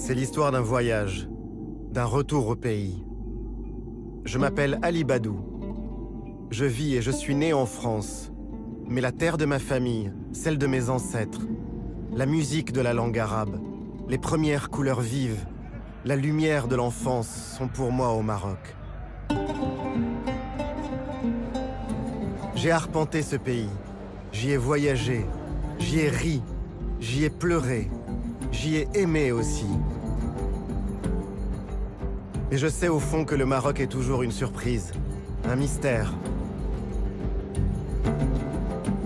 C'est l'histoire d'un voyage, d'un retour au pays. Je m'appelle Ali Badou. Je vis et je suis né en France. Mais la terre de ma famille, celle de mes ancêtres, la musique de la langue arabe, les premières couleurs vives, la lumière de l'enfance sont pour moi au Maroc. J'ai arpenté ce pays, j'y ai voyagé, j'y ai ri, j'y ai pleuré, j'y ai aimé aussi. Et je sais au fond que le Maroc est toujours une surprise, un mystère.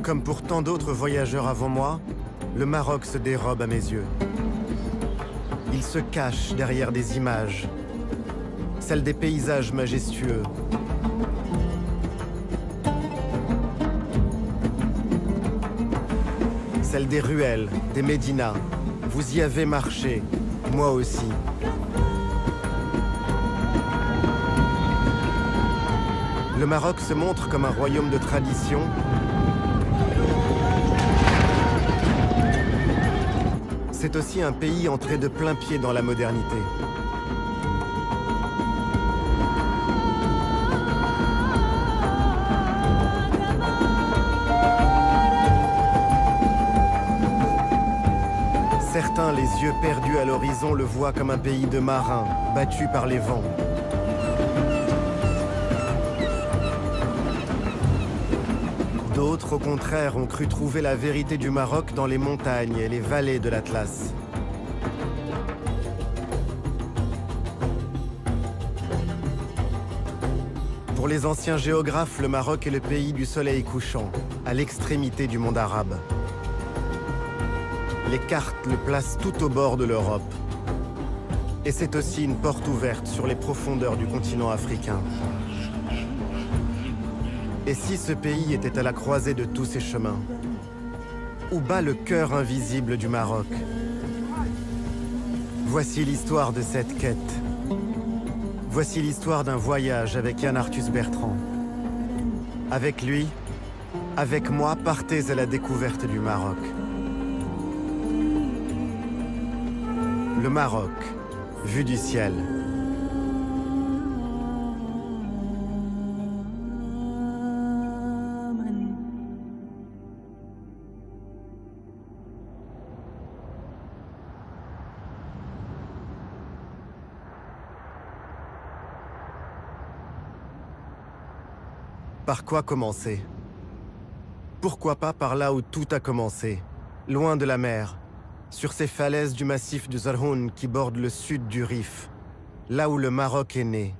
Comme pour tant d'autres voyageurs avant moi, le Maroc se dérobe à mes yeux. Il se cache derrière des images, celles des paysages majestueux. Celles des ruelles, des médinas. Vous y avez marché, moi aussi. Le Maroc se montre comme un royaume de tradition. C'est aussi un pays entré de plein pied dans la modernité. Certains, les yeux perdus à l'horizon, le voient comme un pays de marins, battus par les vents. D'autres, au contraire, ont cru trouver la vérité du Maroc dans les montagnes et les vallées de l'Atlas. Pour les anciens géographes, le Maroc est le pays du soleil couchant, à l'extrémité du monde arabe. Les cartes le placent tout au bord de l'Europe. Et c'est aussi une porte ouverte sur les profondeurs du continent africain. Et si ce pays était à la croisée de tous ces chemins? Où bat le cœur invisible du Maroc? Voici l'histoire de cette quête. Voici l'histoire d'un voyage avec Yann Arthus Bertrand. Avec lui, avec moi, partez à la découverte du Maroc. Le Maroc, vu du ciel. Par quoi commencer? Pourquoi pas par là où tout a commencé, loin de la mer, sur ces falaises du massif du Zarhoun qui bordent le sud du Rif, là où le Maroc est né.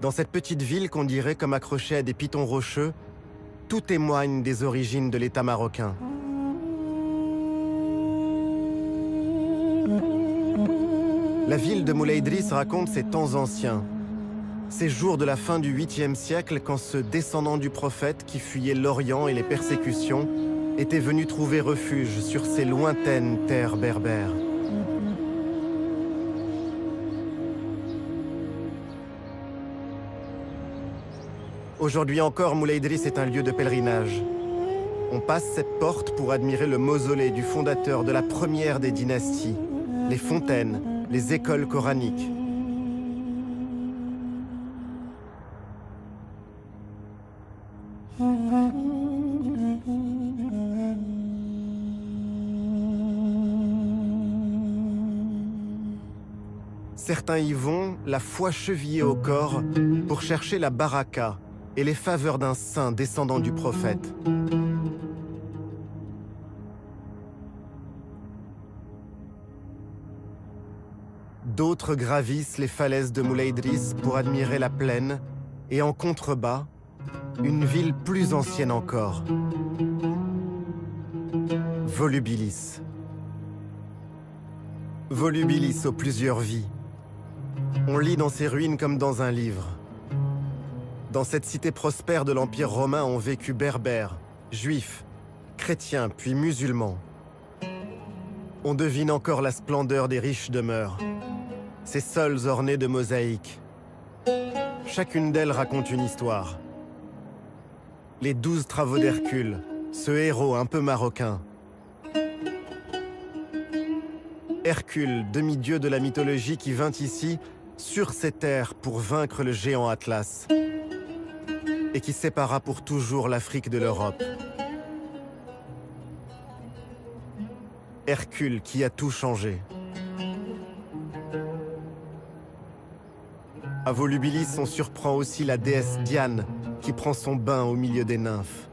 Dans cette petite ville qu'on dirait comme accrochée à des pitons rocheux, tout témoigne des origines de l'État marocain. La ville de Moulay Idriss raconte ses temps anciens, ces jours de la fin du 8e siècle quand ce descendant du prophète qui fuyait l'Orient et les persécutions était venu trouver refuge sur ces lointaines terres berbères. Aujourd'hui encore, Moulay Idriss est un lieu de pèlerinage. On passe cette porte pour admirer le mausolée du fondateur de la première des dynasties, les fontaines, les écoles coraniques. Certains y vont, la foi chevillée au corps, pour chercher la baraka et les faveurs d'un saint descendant du prophète. D'autres gravissent les falaises de Moulay Idriss pour admirer la plaine et en contrebas, une ville plus ancienne encore. Volubilis. Volubilis aux plusieurs vies. On lit dans ces ruines comme dans un livre. Dans cette cité prospère de l'Empire romain ont vécu berbères, juifs, chrétiens puis musulmans. On devine encore la splendeur des riches demeures, ces sols ornés de mosaïques. Chacune d'elles raconte une histoire. Les 12 travaux d'Hercule, ce héros un peu marocain. Hercule, demi-dieu de la mythologie qui vint ici, sur ces terres, pour vaincre le géant Atlas, et qui sépara pour toujours l'Afrique de l'Europe. Hercule qui a tout changé. À Volubilis, on surprend aussi la déesse Diane, qui prend son bain au milieu des nymphes.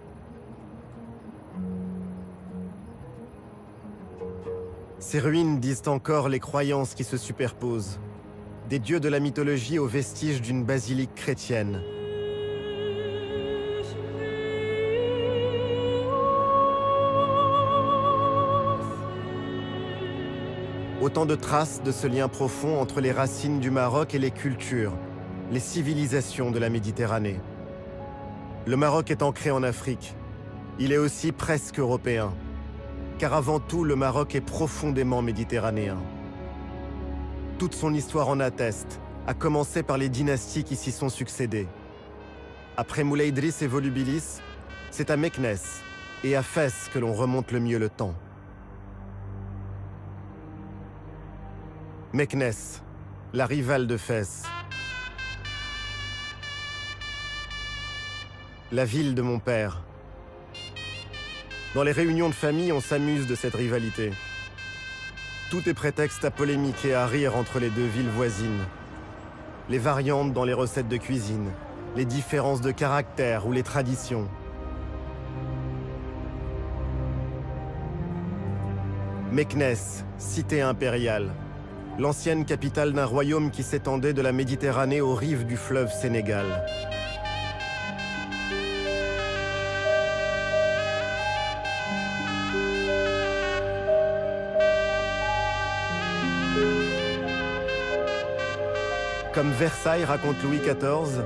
Ces ruines disent encore les croyances qui se superposent. Des dieux de la mythologie aux vestiges d'une basilique chrétienne. Autant de traces de ce lien profond entre les racines du Maroc et les cultures, les civilisations de la Méditerranée. Le Maroc est ancré en Afrique. Il est aussi presque européen. Car avant tout, le Maroc est profondément méditerranéen. Toute son histoire en atteste, à commencer par les dynasties qui s'y sont succédées. Après Moulay Idriss et Volubilis, c'est à Meknès et à Fès que l'on remonte le mieux le temps. Meknès, la rivale de Fès. La ville de mon père. Dans les réunions de famille, on s'amuse de cette rivalité. Tout est prétexte à polémiquer et à rire entre les deux villes voisines. Les variantes dans les recettes de cuisine, les différences de caractère ou les traditions. Meknès, cité impériale. L'ancienne capitale d'un royaume qui s'étendait de la Méditerranée aux rives du fleuve Sénégal. Comme Versailles raconte Louis XIV,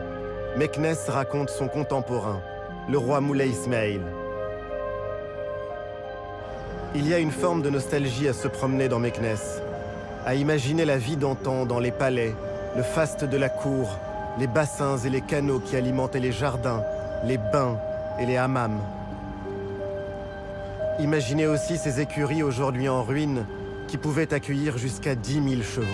Meknès raconte son contemporain, le roi Moulay Ismail. Il y a une forme de nostalgie à se promener dans Meknès, à imaginer la vie d'antan dans les palais, le faste de la cour, les bassins et les canaux qui alimentaient les jardins, les bains et les hammams. Imaginez aussi ces écuries aujourd'hui en ruine qui pouvaient accueillir jusqu'à 10 000 chevaux.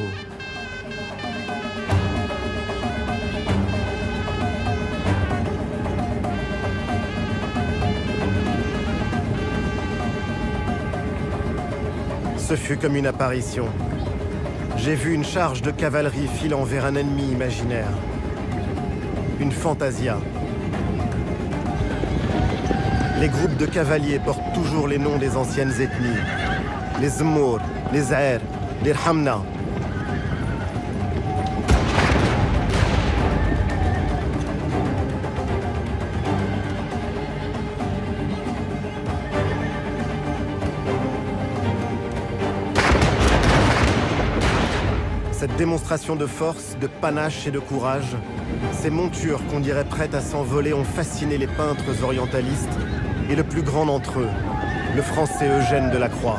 Ce fut comme une apparition. J'ai vu une charge de cavalerie filant vers un ennemi imaginaire. Une fantasia. Les groupes de cavaliers portent toujours les noms des anciennes ethnies. Les Zmour, les Aer, les Rhamna. Cette démonstration de force, de panache et de courage, ces montures qu'on dirait prêtes à s'envoler ont fasciné les peintres orientalistes et le plus grand d'entre eux, le français Eugène Delacroix.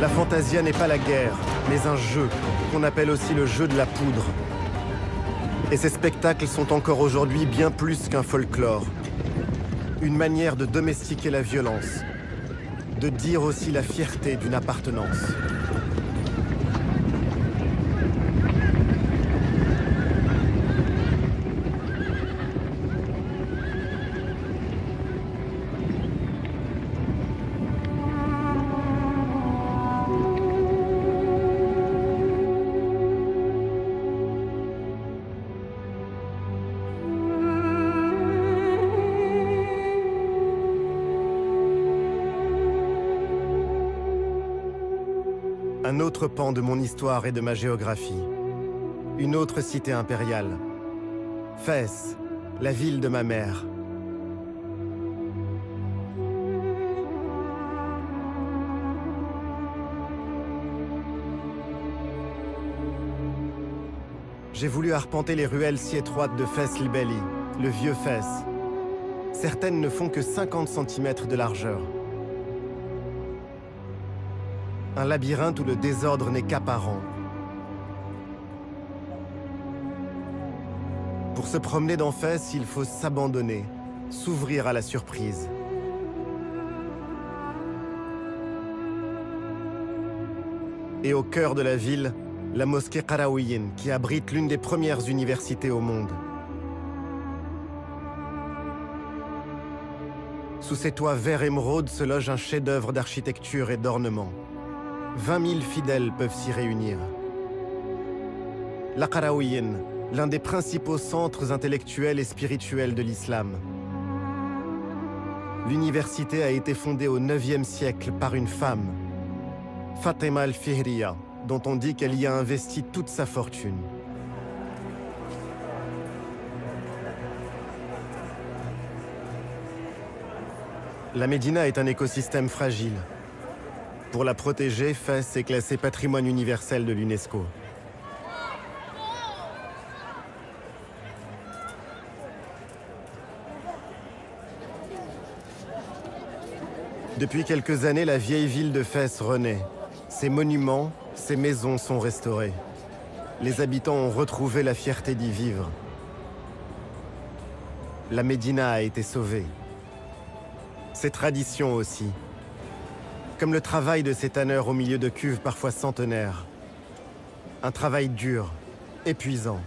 La fantasia n'est pas la guerre, mais un jeu, qu'on appelle aussi le jeu de la poudre. Et ces spectacles sont encore aujourd'hui bien plus qu'un folklore. Une manière de domestiquer la violence, de dire aussi la fierté d'une appartenance. Un autre pan de mon histoire et de ma géographie. Une autre cité impériale. Fès, la ville de ma mère. J'ai voulu arpenter les ruelles si étroites de Fès el Belli, le vieux Fès. Certaines ne font que 50 cm de largeur. Un labyrinthe où le désordre n'est qu'apparent. Pour se promener dans Fès, il faut s'abandonner, s'ouvrir à la surprise. Et au cœur de la ville, la mosquée Qarawiyyin, qui abrite l'une des premières universités au monde. Sous ses toits vert émeraude se loge un chef-d'œuvre d'architecture et d'ornement. 20 000 fidèles peuvent s'y réunir. La Qarawiyyin, l'un des principaux centres intellectuels et spirituels de l'islam. L'université a été fondée au IXe siècle par une femme, Fatima al-Fihriya, dont on dit qu'elle y a investi toute sa fortune. La Médina est un écosystème fragile. Pour la protéger, Fès est classé patrimoine universel de l'UNESCO. Depuis quelques années, la vieille ville de Fès renaît. Ses monuments, ses maisons sont restaurés. Les habitants ont retrouvé la fierté d'y vivre. La Médina a été sauvée. Ses traditions aussi. Comme le travail de ces tanneurs au milieu de cuves parfois centenaires. Un travail dur, épuisant.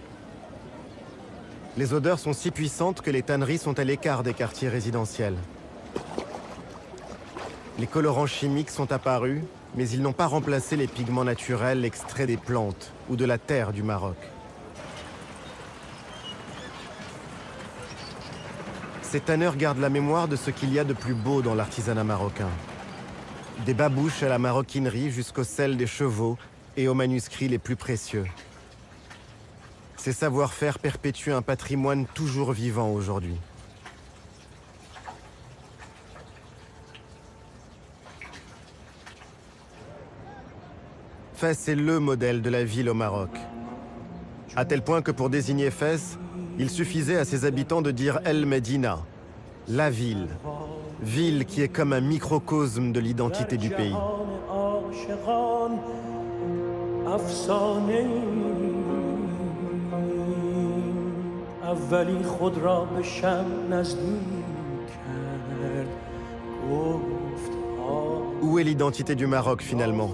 Les odeurs sont si puissantes que les tanneries sont à l'écart des quartiers résidentiels. Les colorants chimiques sont apparus, mais ils n'ont pas remplacé les pigments naturels extraits des plantes ou de la terre du Maroc. Ces tanneurs gardent la mémoire de ce qu'il y a de plus beau dans l'artisanat marocain. Des babouches à la maroquinerie jusqu'aux selles des chevaux et aux manuscrits les plus précieux. Ces savoir-faire perpétuent un patrimoine toujours vivant aujourd'hui. Fès est le modèle de la ville au Maroc. À tel point que pour désigner Fès, il suffisait à ses habitants de dire El Medina, la ville. Ville qui est comme un microcosme de l'identité du pays. Où est l'identité du Maroc finalement ?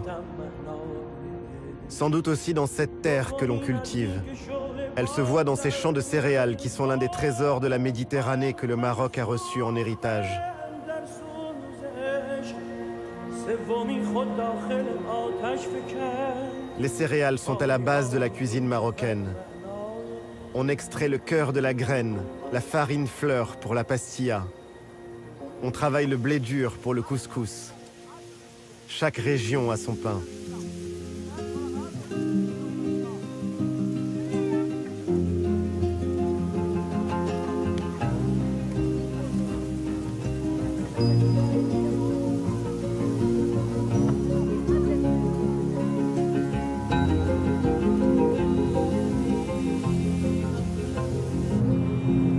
Sans doute aussi dans cette terre que l'on cultive. Elle se voit dans ces champs de céréales qui sont l'un des trésors de la Méditerranée que le Maroc a reçu en héritage. Les céréales sont à la base de la cuisine marocaine. On extrait le cœur de la graine, la farine fleur pour la pastilla. On travaille le blé dur pour le couscous. Chaque région a son pain.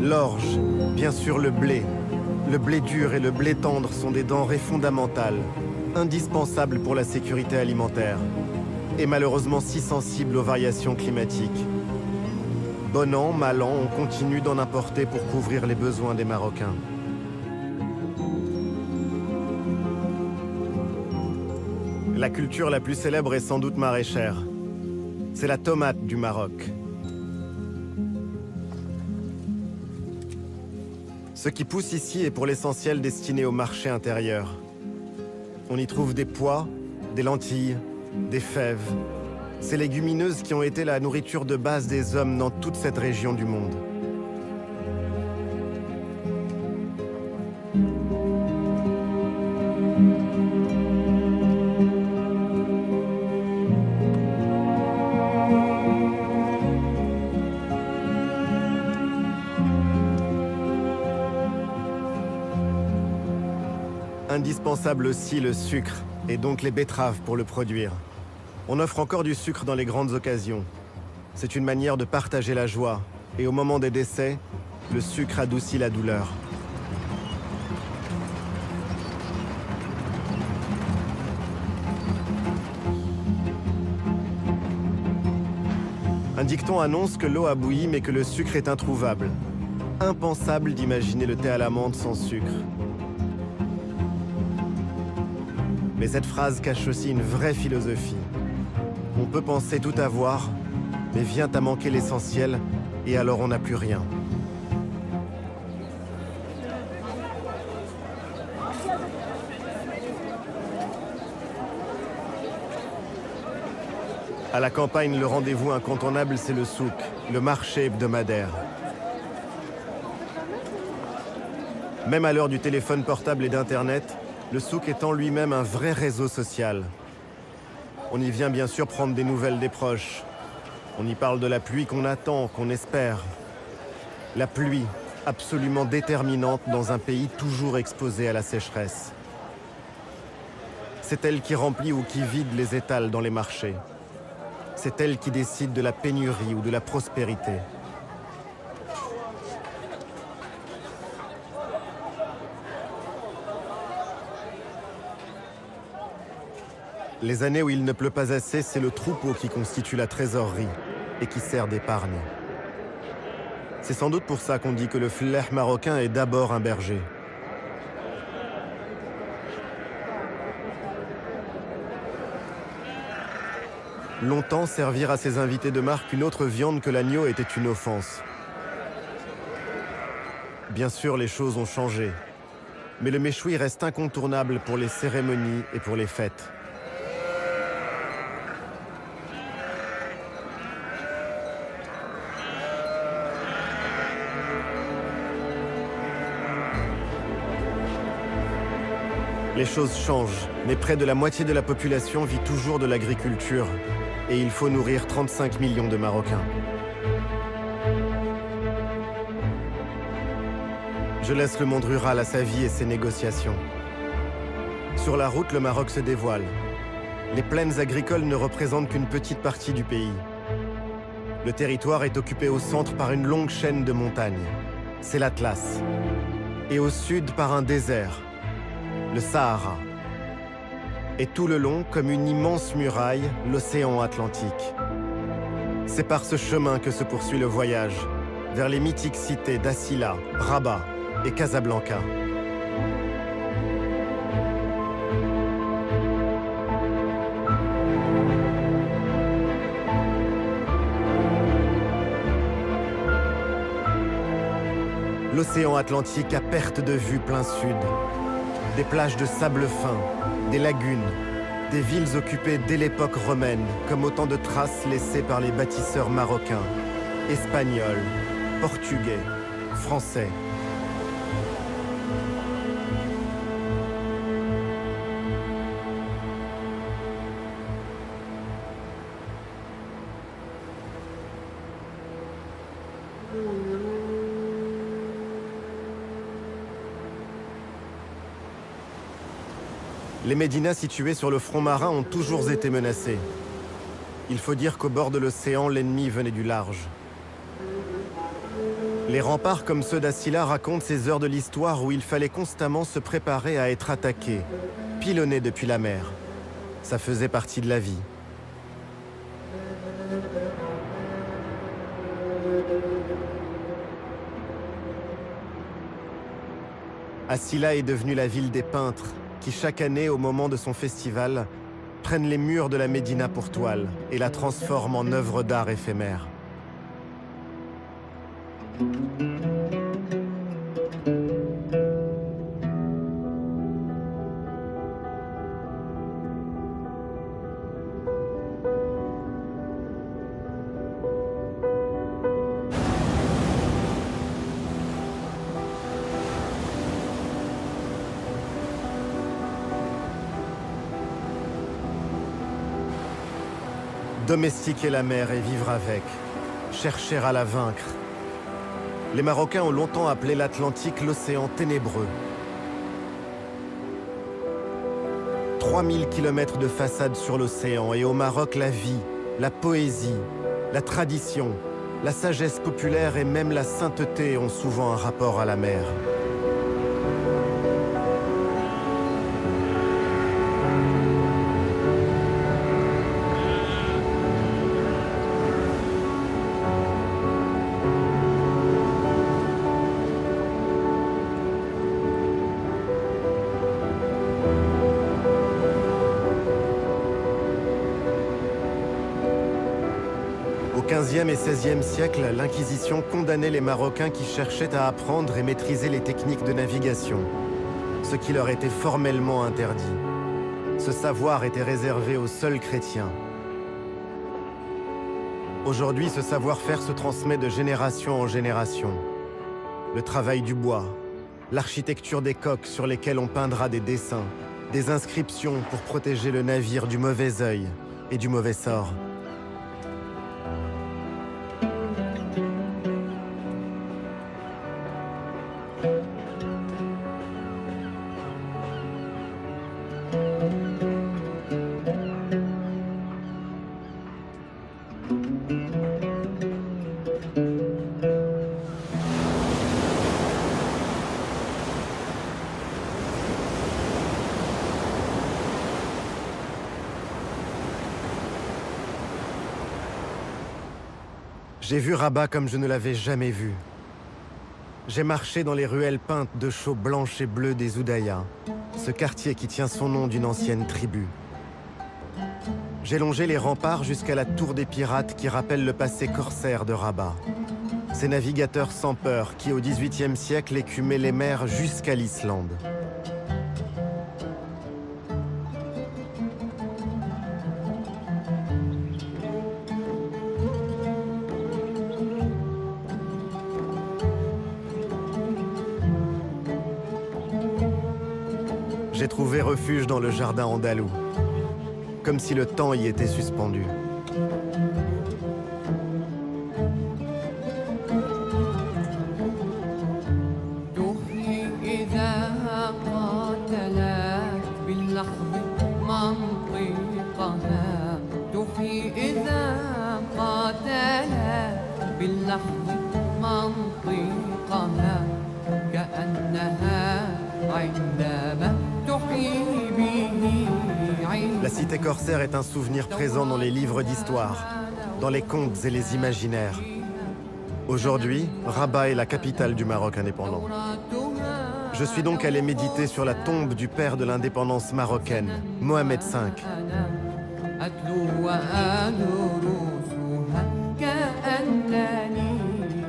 L'orge, bien sûr le blé. Le blé dur et le blé tendre sont des denrées fondamentales, indispensables pour la sécurité alimentaire, et malheureusement si sensibles aux variations climatiques. Bon an, mal an, on continue d'en importer pour couvrir les besoins des Marocains. La culture la plus célèbre est sans doute maraîchère. C'est la tomate du Maroc. Ce qui pousse ici est pour l'essentiel destiné au marché intérieur. On y trouve des pois, des lentilles, des fèves. Ces légumineuses qui ont été la nourriture de base des hommes dans toute cette région du monde. Indispensable aussi le sucre, et donc les betteraves pour le produire. On offre encore du sucre dans les grandes occasions. C'est une manière de partager la joie, et au moment des décès, le sucre adoucit la douleur. Un Un dicton annonce que l'eau a bouilli mais que le sucre est introuvable. Impensable d'imaginer le thé à la menthe sans sucre. Mais cette phrase cache aussi une vraie philosophie. On peut penser tout avoir, mais vient à manquer l'essentiel, et alors on n'a plus rien. À la campagne, le rendez-vous incontournable, c'est le souk, le marché hebdomadaire. Même à l'heure du téléphone portable et d'Internet, le souk est en lui-même un vrai réseau social. On y vient bien sûr prendre des nouvelles des proches. On y parle de la pluie qu'on attend, qu'on espère. La pluie, absolument déterminante dans un pays toujours exposé à la sécheresse. C'est elle qui remplit ou qui vide les étals dans les marchés. C'est elle qui décide de la pénurie ou de la prospérité. Les années où il ne pleut pas assez, c'est le troupeau qui constitue la trésorerie et qui sert d'épargne. C'est sans doute pour ça qu'on dit que le fleh marocain est d'abord un berger. Longtemps, servir à ses invités de marque une autre viande que l'agneau était une offense. Bien sûr, les choses ont changé, mais le méchoui reste incontournable pour les cérémonies et pour les fêtes. Les choses changent, mais près de la moitié de la population vit toujours de l'agriculture. Et il faut nourrir 35 millions de Marocains. Je laisse le monde rural à sa vie et ses négociations. Sur la route, le Maroc se dévoile. Les plaines agricoles ne représentent qu'une petite partie du pays. Le territoire est occupé au centre par une longue chaîne de montagnes. C'est l'Atlas. Et au sud par un désert, le Sahara. Et tout le long, comme une immense muraille, l'océan Atlantique. C'est par ce chemin que se poursuit le voyage, vers les mythiques cités d'Assila, Rabat et Casablanca. L'océan Atlantique à perte de vue plein sud. Des plages de sable fin, des lagunes, des villes occupées dès l'époque romaine, comme autant de traces laissées par les bâtisseurs marocains, espagnols, portugais, français. Les médinas situés sur le front marin ont toujours été menacés. Il faut dire qu'au bord de l'océan, l'ennemi venait du large. Les remparts comme ceux d'Assila racontent ces heures de l'histoire où il fallait constamment se préparer à être attaqué, pilonné depuis la mer. Ça faisait partie de la vie. Assila est devenue la ville des peintres, qui chaque année, au moment de son festival, prennent les murs de la Médina pour toile et la transforment en œuvre d'art éphémère. Domestiquer la mer et vivre avec, chercher à la vaincre. Les Marocains ont longtemps appelé l'Atlantique l'océan ténébreux. 3000 kilomètres de façade sur l'océan et au Maroc la vie, la poésie, la tradition, la sagesse populaire et même la sainteté ont souvent un rapport à la mer. Au XVe et XVIe siècle, l'Inquisition condamnait les Marocains qui cherchaient à apprendre et maîtriser les techniques de navigation, ce qui leur était formellement interdit. Ce savoir était réservé aux seuls chrétiens. Aujourd'hui, ce savoir-faire se transmet de génération en génération. Le travail du bois, l'architecture des coques sur lesquelles on peindra des dessins, des inscriptions pour protéger le navire du mauvais œil et du mauvais sort. J'ai vu Rabat comme je ne l'avais jamais vu. J'ai marché dans les ruelles peintes de chaux blanches et bleues des Oudayas, ce quartier qui tient son nom d'une ancienne tribu. J'ai longé les remparts jusqu'à la tour des pirates qui rappelle le passé corsaire de Rabat. Ces navigateurs sans peur qui, au XVIIIe siècle, écumaient les mers jusqu'à l'Islande. J'ai trouvé refuge dans le jardin andalou, comme si le temps y était suspendu. La cité corsaire est un souvenir présent dans les livres d'histoire, dans les contes et les imaginaires. Aujourd'hui, Rabat est la capitale du Maroc indépendant. Je suis donc allé méditer sur la tombe du père de l'indépendance marocaine, Mohamed V.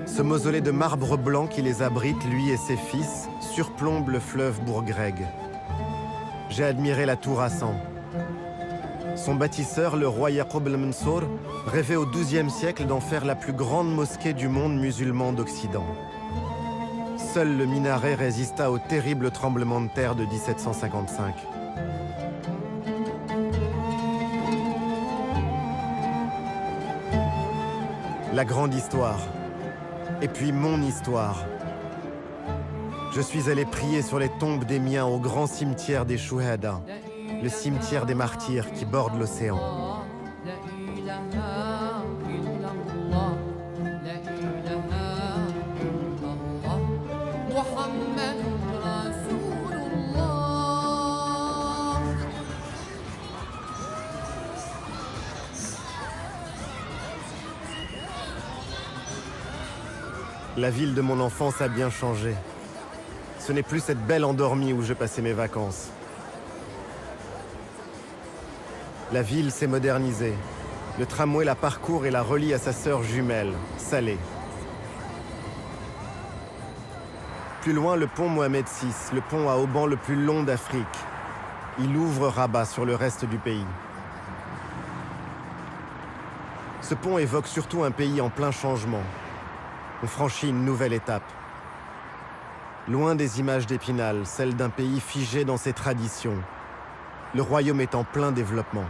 Ce mausolée de marbre blanc qui les abrite, lui et ses fils, surplombe le fleuve Bourgreg. J'ai admiré la tour Hassan. Son bâtisseur, le roi Yaqub el-Mansour, rêvait au XIIe siècle d'en faire la plus grande mosquée du monde musulman d'Occident. Seul le minaret résista au terrible tremblement de terre de 1755. La grande histoire. Et puis mon histoire. Je suis allé prier sur les tombes des miens au grand cimetière des Chouhada, le cimetière des martyrs qui borde l'océan. La ville de mon enfance a bien changé. Ce n'est plus cette belle endormie où je passais mes vacances. La ville s'est modernisée. Le tramway la parcourt et la relie à sa sœur jumelle, Salé. Plus loin, le pont Mohamed VI, le pont à haubans le plus long d'Afrique. Il ouvre Rabat sur le reste du pays. Ce pont évoque surtout un pays en plein changement. On franchit une nouvelle étape. Loin des images d'Épinal, celle d'un pays figé dans ses traditions. Le royaume est en plein développement.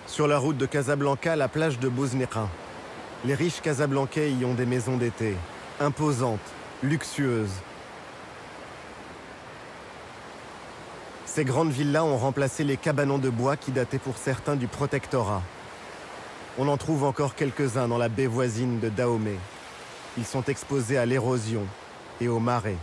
Sur la route de Casablanca, la plage de Bouzneqa. Les riches Casablancais y ont des maisons d'été, imposantes, luxueuses. Ces grandes villas ont remplacé les cabanons de bois qui dataient pour certains du protectorat. On en trouve encore quelques-uns dans la baie voisine de Dahomey. Ils sont exposés à l'érosion et aux marées.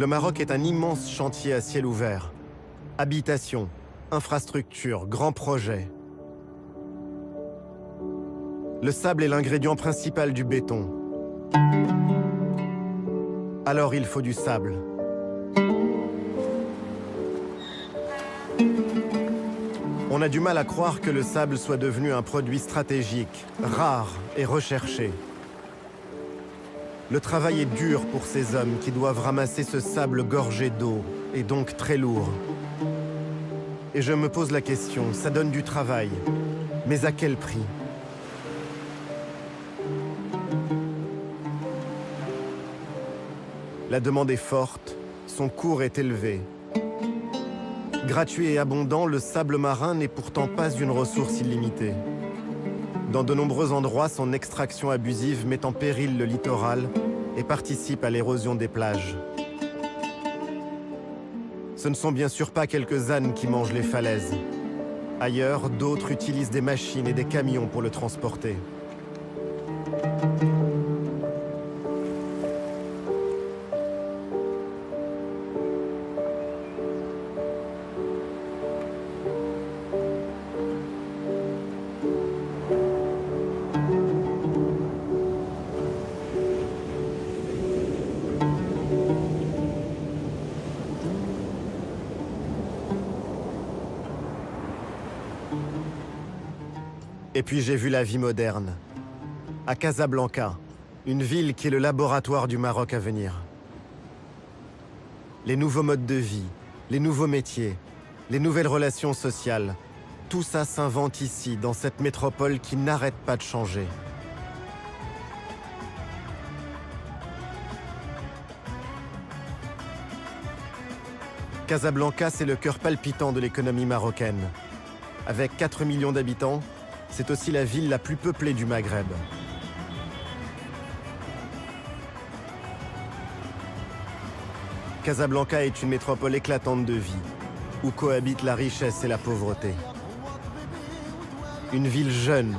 Le Maroc est un immense chantier à ciel ouvert. Habitation, infrastructures, grands projets. Le sable est l'ingrédient principal du béton. Alors il faut du sable. On a du mal à croire que le sable soit devenu un produit stratégique, rare et recherché. Le travail est dur pour ces hommes qui doivent ramasser ce sable gorgé d'eau, et donc très lourd. Et je me pose la question, ça donne du travail, mais à quel prix? La demande est forte, son cours est élevé. Gratuit et abondant, le sable marin n'est pourtant pas une ressource illimitée. Dans de nombreux endroits, son extraction abusive met en péril le littoral et participe à l'érosion des plages. Ce ne sont bien sûr pas quelques ânes qui mangent les falaises. Ailleurs, d'autres utilisent des machines et des camions pour le transporter. Et puis j'ai vu la vie moderne, à Casablanca, une ville qui est le laboratoire du Maroc à venir. Les nouveaux modes de vie, les nouveaux métiers, les nouvelles relations sociales, tout ça s'invente ici, dans cette métropole qui n'arrête pas de changer. Casablanca, c'est le cœur palpitant de l'économie marocaine. Avec 4 millions d'habitants, c'est aussi la ville la plus peuplée du Maghreb. Casablanca est une métropole éclatante de vie, où cohabitent la richesse et la pauvreté. Une ville jeune,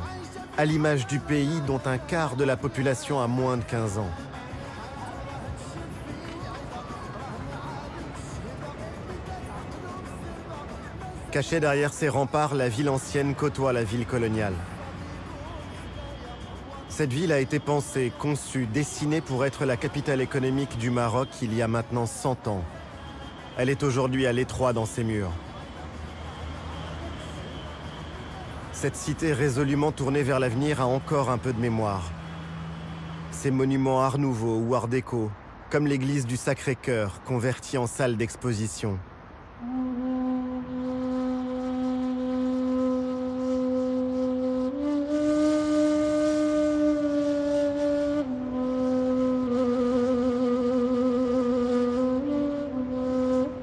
à l'image du pays dont un quart de la population a moins de 15 ans. Cachée derrière ses remparts, la ville ancienne côtoie la ville coloniale. Cette ville a été pensée, conçue, dessinée pour être la capitale économique du Maroc il y a maintenant 100 ans. Elle est aujourd'hui à l'étroit dans ses murs. Cette cité résolument tournée vers l'avenir a encore un peu de mémoire. Ses monuments art nouveau ou art déco, comme l'église du Sacré-Cœur, convertie en salle d'exposition.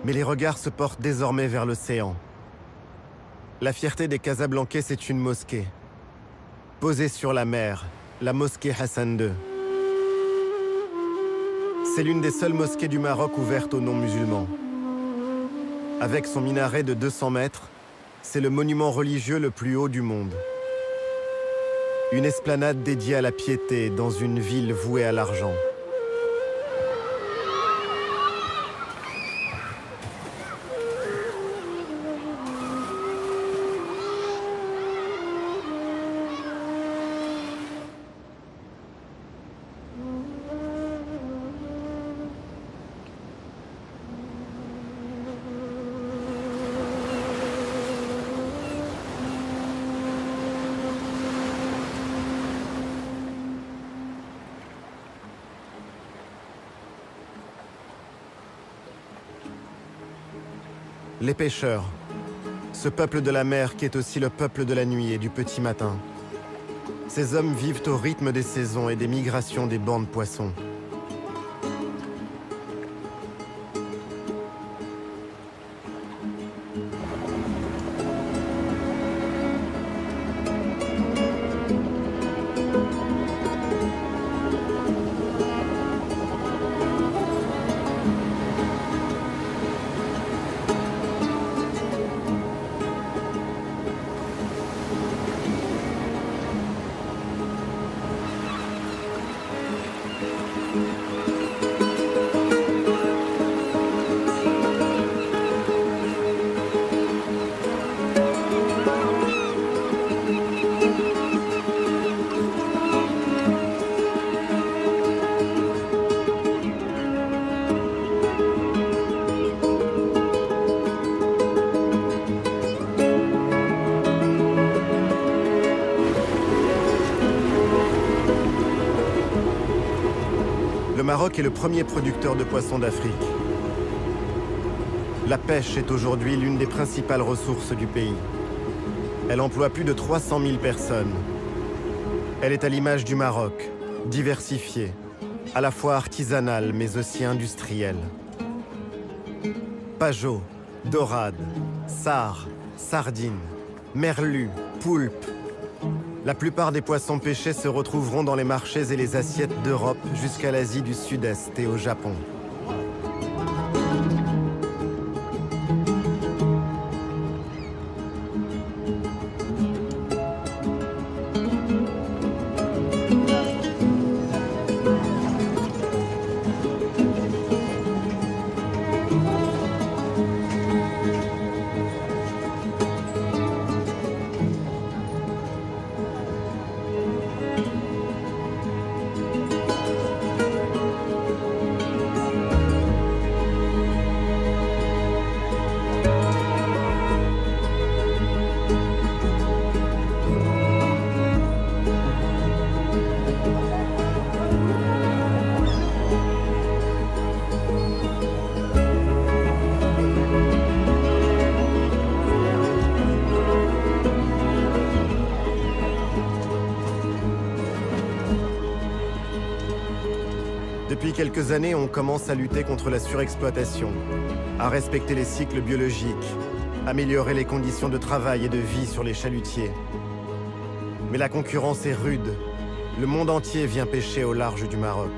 Mais les regards se portent désormais vers l'océan. La fierté des Casablancais, c'est une mosquée. Posée sur la mer, la mosquée Hassan II. C'est l'une des seules mosquées du Maroc ouvertes aux non-musulmans. Avec son minaret de 200 mètres, c'est le monument religieux le plus haut du monde. Une esplanade dédiée à la piété dans une ville vouée à l'argent. Les pêcheurs, ce peuple de la mer qui est aussi le peuple de la nuit et du petit matin. Ces hommes vivent au rythme des saisons et des migrations des bancs de poissons. Le Maroc est le premier producteur de poissons d'Afrique. La pêche est aujourd'hui l'une des principales ressources du pays. Elle emploie plus de 300 000 personnes. Elle est à l'image du Maroc, diversifiée, à la fois artisanale mais aussi industrielle. Pajot, dorade, sard, sardines, merlus, poulpes. La plupart des poissons pêchés se retrouveront dans les marchés et les assiettes d'Europe jusqu'à l'Asie du Sud-Est et au Japon. Depuis quelques années, on commence à lutter contre la surexploitation, à respecter les cycles biologiques, améliorer les conditions de travail et de vie sur les chalutiers. Mais la concurrence est rude. Le monde entier vient pêcher au large du Maroc.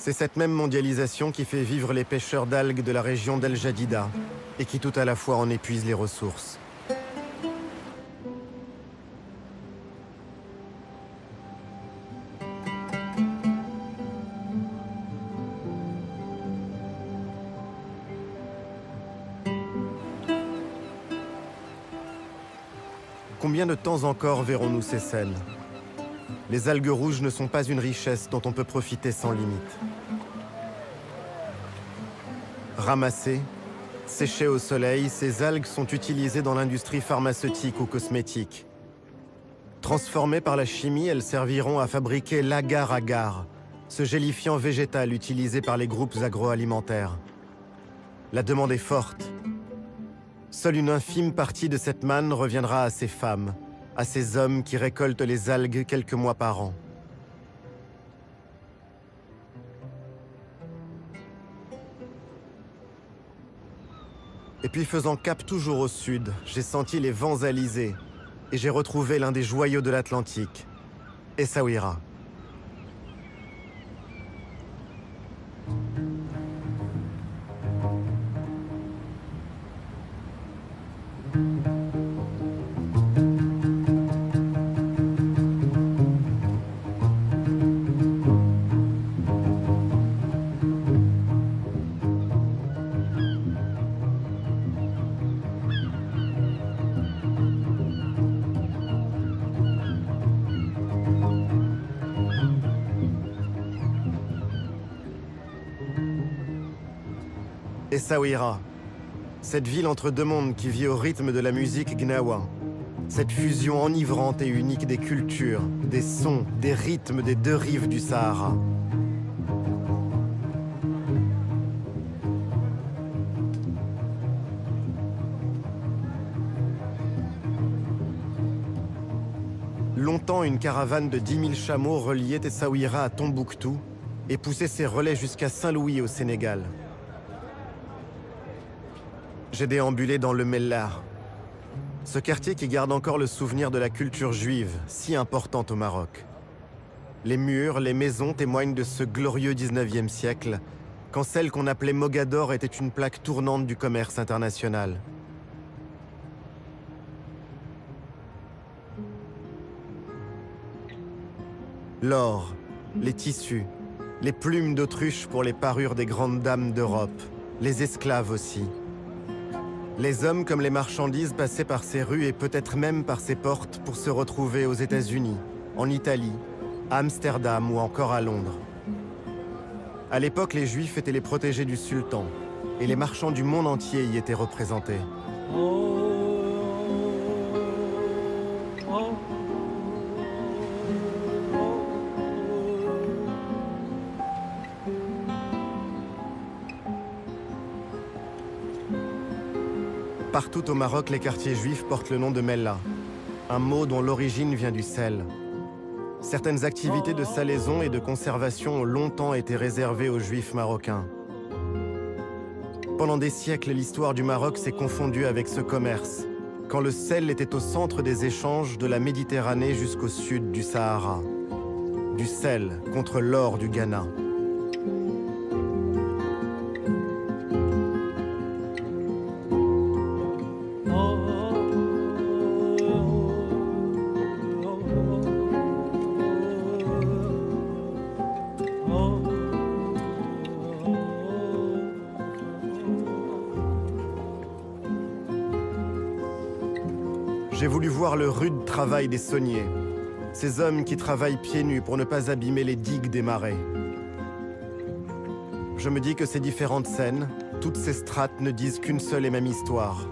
C'est cette même mondialisation qui fait vivre les pêcheurs d'algues de la région d'El Jadida et qui tout à la fois en épuise les ressources. Combien de temps encore verrons-nous ces scènes? Les algues rouges ne sont pas une richesse dont on peut profiter sans limite. Ramassées, séchées au soleil, ces algues sont utilisées dans l'industrie pharmaceutique ou cosmétique. Transformées par la chimie, elles serviront à fabriquer l'agar-agar, ce gélifiant végétal utilisé par les groupes agroalimentaires. La demande est forte. Seule une infime partie de cette manne reviendra à ces femmes, à ces hommes qui récoltent les algues quelques mois par an. Et puis faisant cap toujours au sud, j'ai senti les vents alizés et j'ai retrouvé l'un des joyaux de l'Atlantique, Essaouira. Essaouira, cette ville entre deux mondes qui vit au rythme de la musique gnawa. Cette fusion enivrante et unique des cultures, des sons, des rythmes des deux rives du Sahara. Longtemps, une caravane de 10 000 chameaux reliait Essaouira à Tombouctou et poussait ses relais jusqu'à Saint-Louis au Sénégal. J'ai déambulé dans le Mellah, ce quartier qui garde encore le souvenir de la culture juive, si importante au Maroc. Les murs, les maisons témoignent de ce glorieux 19e siècle, quand celle qu'on appelait Mogador était une plaque tournante du commerce international. L'or, les tissus, les plumes d'autruche pour les parures des grandes dames d'Europe, les esclaves aussi. Les hommes comme les marchandises passaient par ces rues et peut-être même par ces portes pour se retrouver aux États-Unis, en Italie, à Amsterdam ou encore à Londres. À l'époque, les Juifs étaient les protégés du sultan, et les marchands du monde entier y étaient représentés. Partout au Maroc, les quartiers juifs portent le nom de Mellah, un mot dont l'origine vient du sel. Certaines activités de salaison et de conservation ont longtemps été réservées aux Juifs marocains. Pendant des siècles, l'histoire du Maroc s'est confondue avec ce commerce, quand le sel était au centre des échanges de la Méditerranée jusqu'au sud du Sahara. Du sel contre l'or du Ghana. J'ai voulu voir le rude travail des sauniers, ces hommes qui travaillent pieds nus pour ne pas abîmer les digues des marais. Je me dis que ces différentes scènes, toutes ces strates ne disent qu'une seule et même histoire,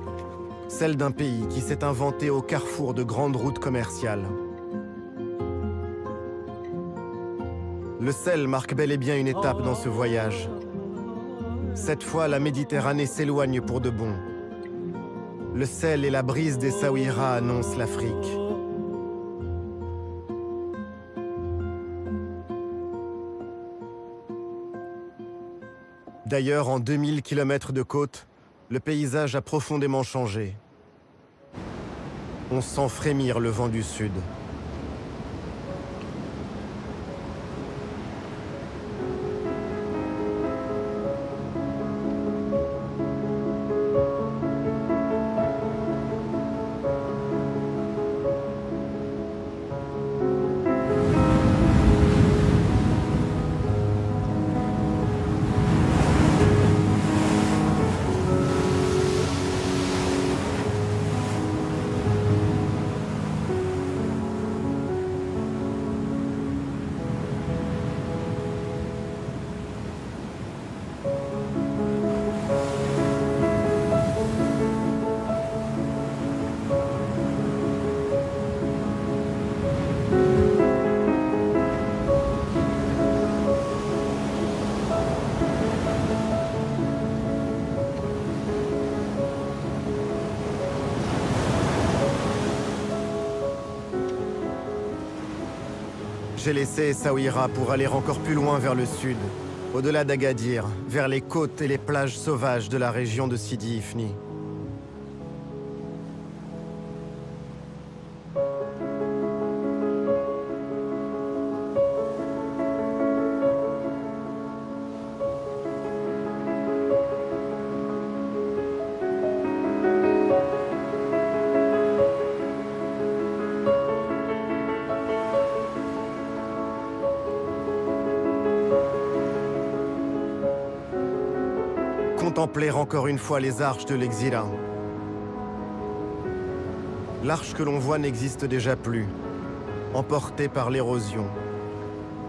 celle d'un pays qui s'est inventé au carrefour de grandes routes commerciales. Le sel marque bel et bien une étape dans ce voyage. Cette fois, la Méditerranée s'éloigne pour de bon. Le sel et la brise des Saouira annoncent l'Afrique. D'ailleurs, en 2000 km de côte, le paysage a profondément changé. On sent frémir le vent du sud. J'ai laissé Essaouira pour aller encore plus loin vers le sud, au-delà d'Agadir, vers les côtes et les plages sauvages de la région de Sidi Ifni. Contempler encore une fois les arches de l'Exila. L'arche que l'on voit n'existe déjà plus, emportée par l'érosion.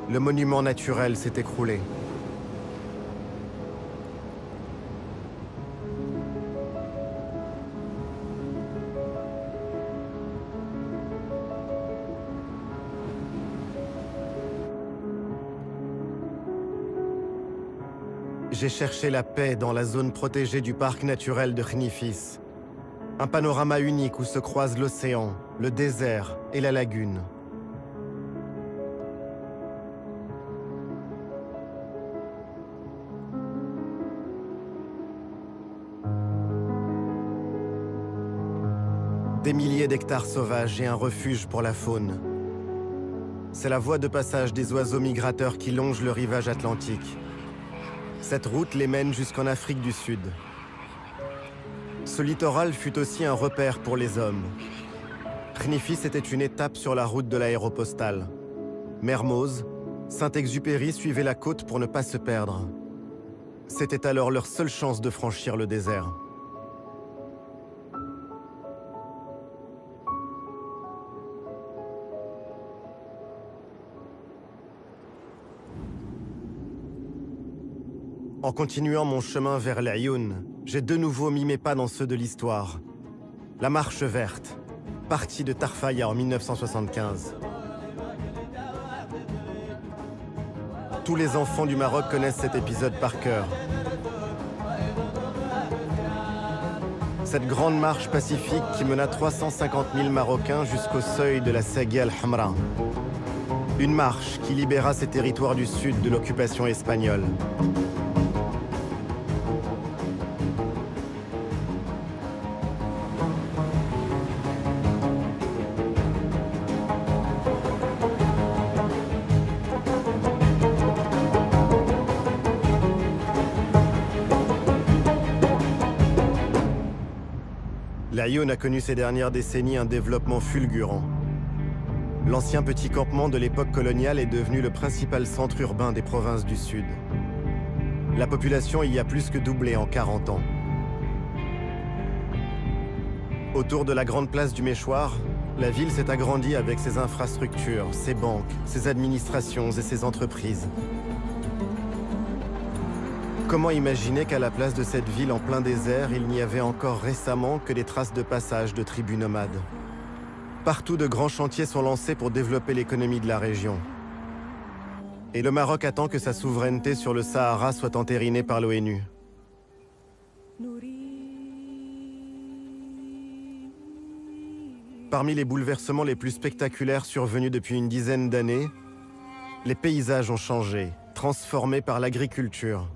Le monument naturel s'est écroulé. J'ai cherché la paix dans la zone protégée du parc naturel de Khnifis. Un panorama unique où se croisent l'océan, le désert et la lagune. Des milliers d'hectares sauvages et un refuge pour la faune. C'est la voie de passage des oiseaux migrateurs qui longent le rivage atlantique. Cette route les mène jusqu'en Afrique du Sud. Ce littoral fut aussi un repère pour les hommes. Khnifis était une étape sur la route de l'aéropostale. Mermoz, Saint-Exupéry suivaient la côte pour ne pas se perdre. C'était alors leur seule chance de franchir le désert. En continuant mon chemin vers l'Ayoun, j'ai de nouveau mis mes pas dans ceux de l'histoire. La Marche verte, partie de Tarfaya en 1975. Tous les enfants du Maroc connaissent cet épisode par cœur. Cette grande marche pacifique qui mena 350 000 Marocains jusqu'au seuil de la Sagia al-Hamra. Une marche qui libéra ces territoires du sud de l'occupation espagnole. L'Ayoun a connu ces dernières décennies un développement fulgurant. L'ancien petit campement de l'époque coloniale est devenu le principal centre urbain des provinces du Sud. La population y a plus que doublé en 40 ans. Autour de la grande place du Méchoir, la ville s'est agrandie avec ses infrastructures, ses banques, ses administrations et ses entreprises. Comment imaginer qu'à la place de cette ville en plein désert, il n'y avait encore récemment que des traces de passage de tribus nomades? Partout, de grands chantiers sont lancés pour développer l'économie de la région. Et le Maroc attend que sa souveraineté sur le Sahara soit entérinée par l'ONU. Parmi les bouleversements les plus spectaculaires survenus depuis une dizaine d'années, les paysages ont changé, transformés par l'agriculture.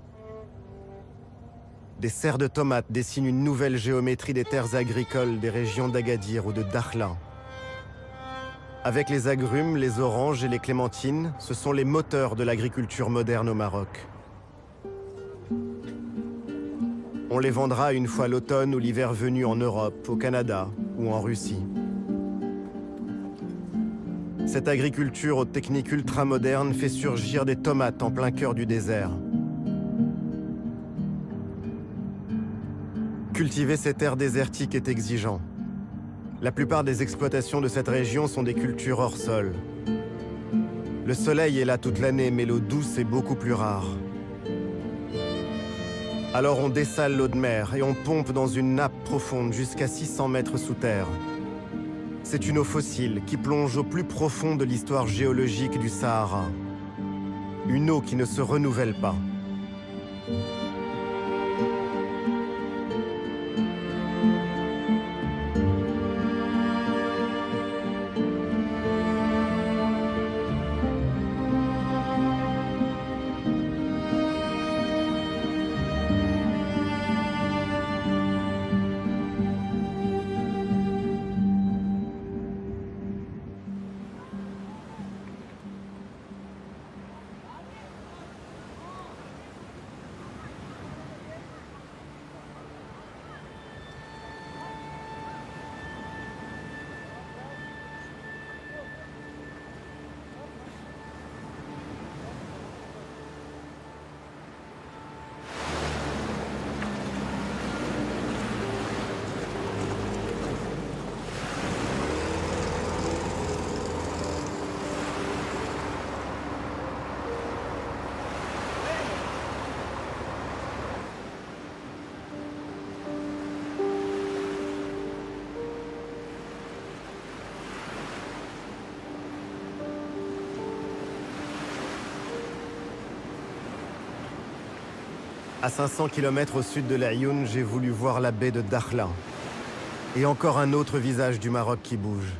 Des serres de tomates dessinent une nouvelle géométrie des terres agricoles des régions d'Agadir ou de Dakhla. Avec les agrumes, les oranges et les clémentines, ce sont les moteurs de l'agriculture moderne au Maroc. On les vendra une fois l'automne ou l'hiver venu en Europe, au Canada ou en Russie. Cette agriculture aux techniques ultramodernes fait surgir des tomates en plein cœur du désert. Cultiver ces terres désertiques est exigeant. La plupart des exploitations de cette région sont des cultures hors sol. Le soleil est là toute l'année, mais l'eau douce est beaucoup plus rare. Alors on dessale l'eau de mer et on pompe dans une nappe profonde jusqu'à 600 mètres sous terre. C'est une eau fossile qui plonge au plus profond de l'histoire géologique du Sahara. Une eau qui ne se renouvelle pas. À 500 km au sud de l'Ayoun, j'ai voulu voir la baie de Dakhla. Et encore un autre visage du Maroc qui bouge.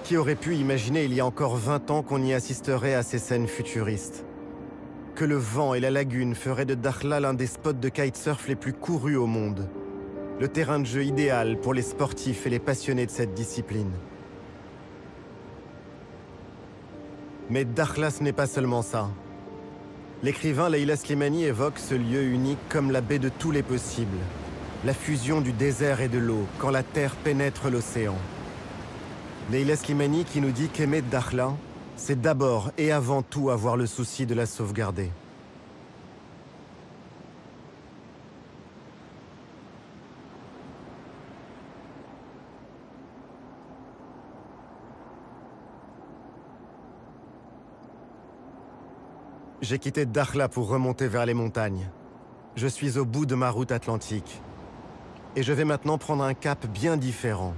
Qui aurait pu imaginer il y a encore 20 ans qu'on y assisterait à ces scènes futuristes? Que le vent et la lagune feraient de Dakhla l'un des spots de kitesurf les plus courus au monde. Le terrain de jeu idéal pour les sportifs et les passionnés de cette discipline. Mais Dakhla, ce n'est pas seulement ça. L'écrivain Leila Slimani évoque ce lieu unique comme la baie de tous les possibles. La fusion du désert et de l'eau, quand la terre pénètre l'océan. Leila Slimani qui nous dit qu'aimer Dakhla, c'est d'abord et avant tout avoir le souci de la sauvegarder. J'ai quitté Dakhla pour remonter vers les montagnes. Je suis au bout de ma route atlantique. Et je vais maintenant prendre un cap bien différent.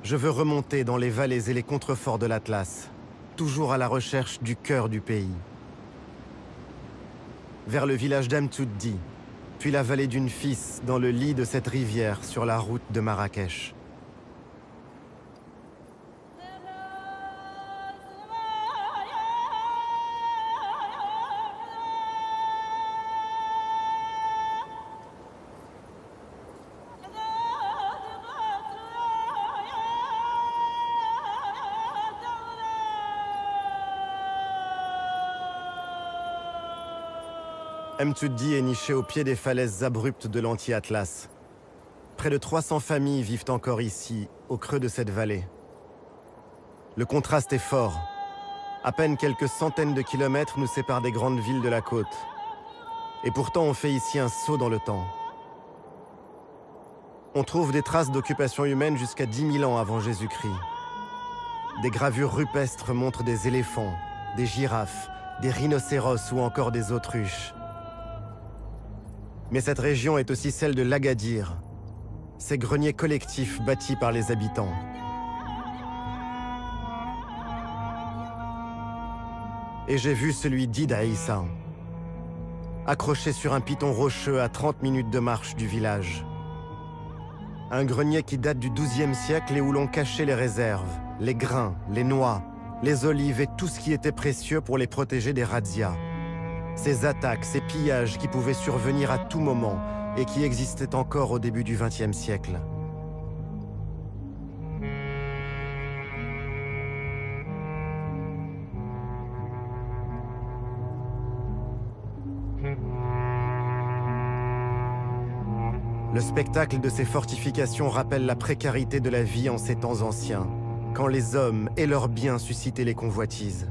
Je veux remonter dans les vallées et les contreforts de l'Atlas, toujours à la recherche du cœur du pays. Vers le village d'Amtuddi, puis la vallée d'une Fis dans le lit de cette rivière sur la route de Marrakech. Amtuddi est niché au pied des falaises abruptes de l'anti-Atlas. Près de 300 familles vivent encore ici, au creux de cette vallée. Le contraste est fort. À peine quelques centaines de kilomètres nous séparent des grandes villes de la côte. Et pourtant on fait ici un saut dans le temps. On trouve des traces d'occupation humaine jusqu'à 10 000 ans avant Jésus-Christ. Des gravures rupestres montrent des éléphants, des girafes, des rhinocéros ou encore des autruches. Mais cette région est aussi celle de l'Agadir, ces greniers collectifs bâtis par les habitants. Et j'ai vu celui d'Id Aïssa, accroché sur un piton rocheux à 30 minutes de marche du village. Un grenier qui date du XIIe siècle et où l'on cachait les réserves, les grains, les noix, les olives et tout ce qui était précieux pour les protéger des razzias. Ces attaques, ces pillages qui pouvaient survenir à tout moment et qui existaient encore au début du XXe siècle. Le spectacle de ces fortifications rappelle la précarité de la vie en ces temps anciens, quand les hommes et leurs biens suscitaient les convoitises.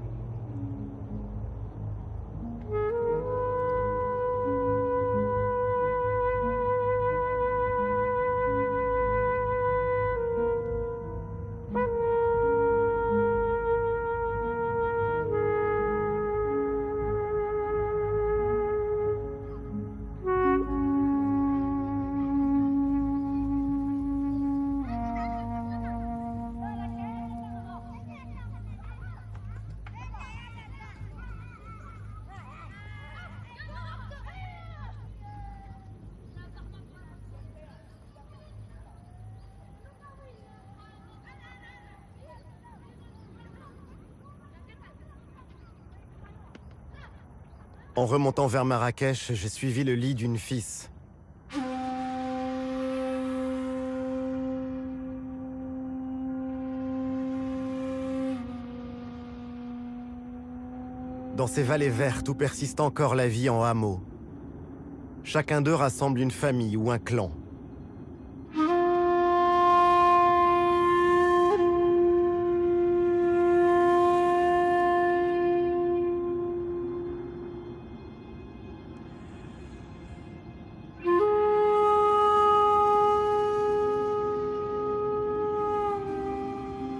En remontant vers Marrakech, j'ai suivi le lit d'une Fis. Dans ces vallées vertes où persiste encore la vie en hameau, chacun d'eux rassemble une famille ou un clan.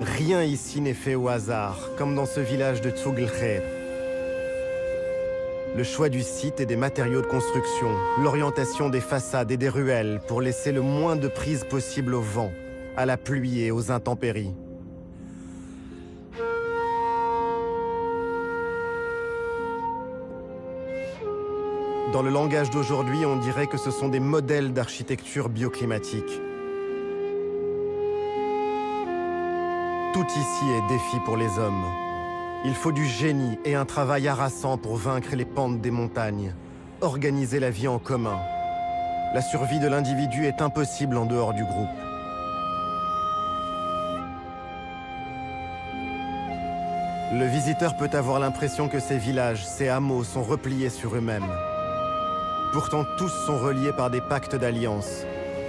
Rien ici n'est fait au hasard, comme dans ce village de Tsougl Khair. Le choix du site et des matériaux de construction, l'orientation des façades et des ruelles pour laisser le moins de prise possible au vent, à la pluie et aux intempéries. Dans le langage d'aujourd'hui, on dirait que ce sont des modèles d'architecture bioclimatique. Tout ici est défi pour les hommes. Il faut du génie et un travail harassant pour vaincre les pentes des montagnes, organiser la vie en commun. La survie de l'individu est impossible en dehors du groupe. Le visiteur peut avoir l'impression que ces villages, ces hameaux sont repliés sur eux-mêmes. Pourtant, tous sont reliés par des pactes d'alliance.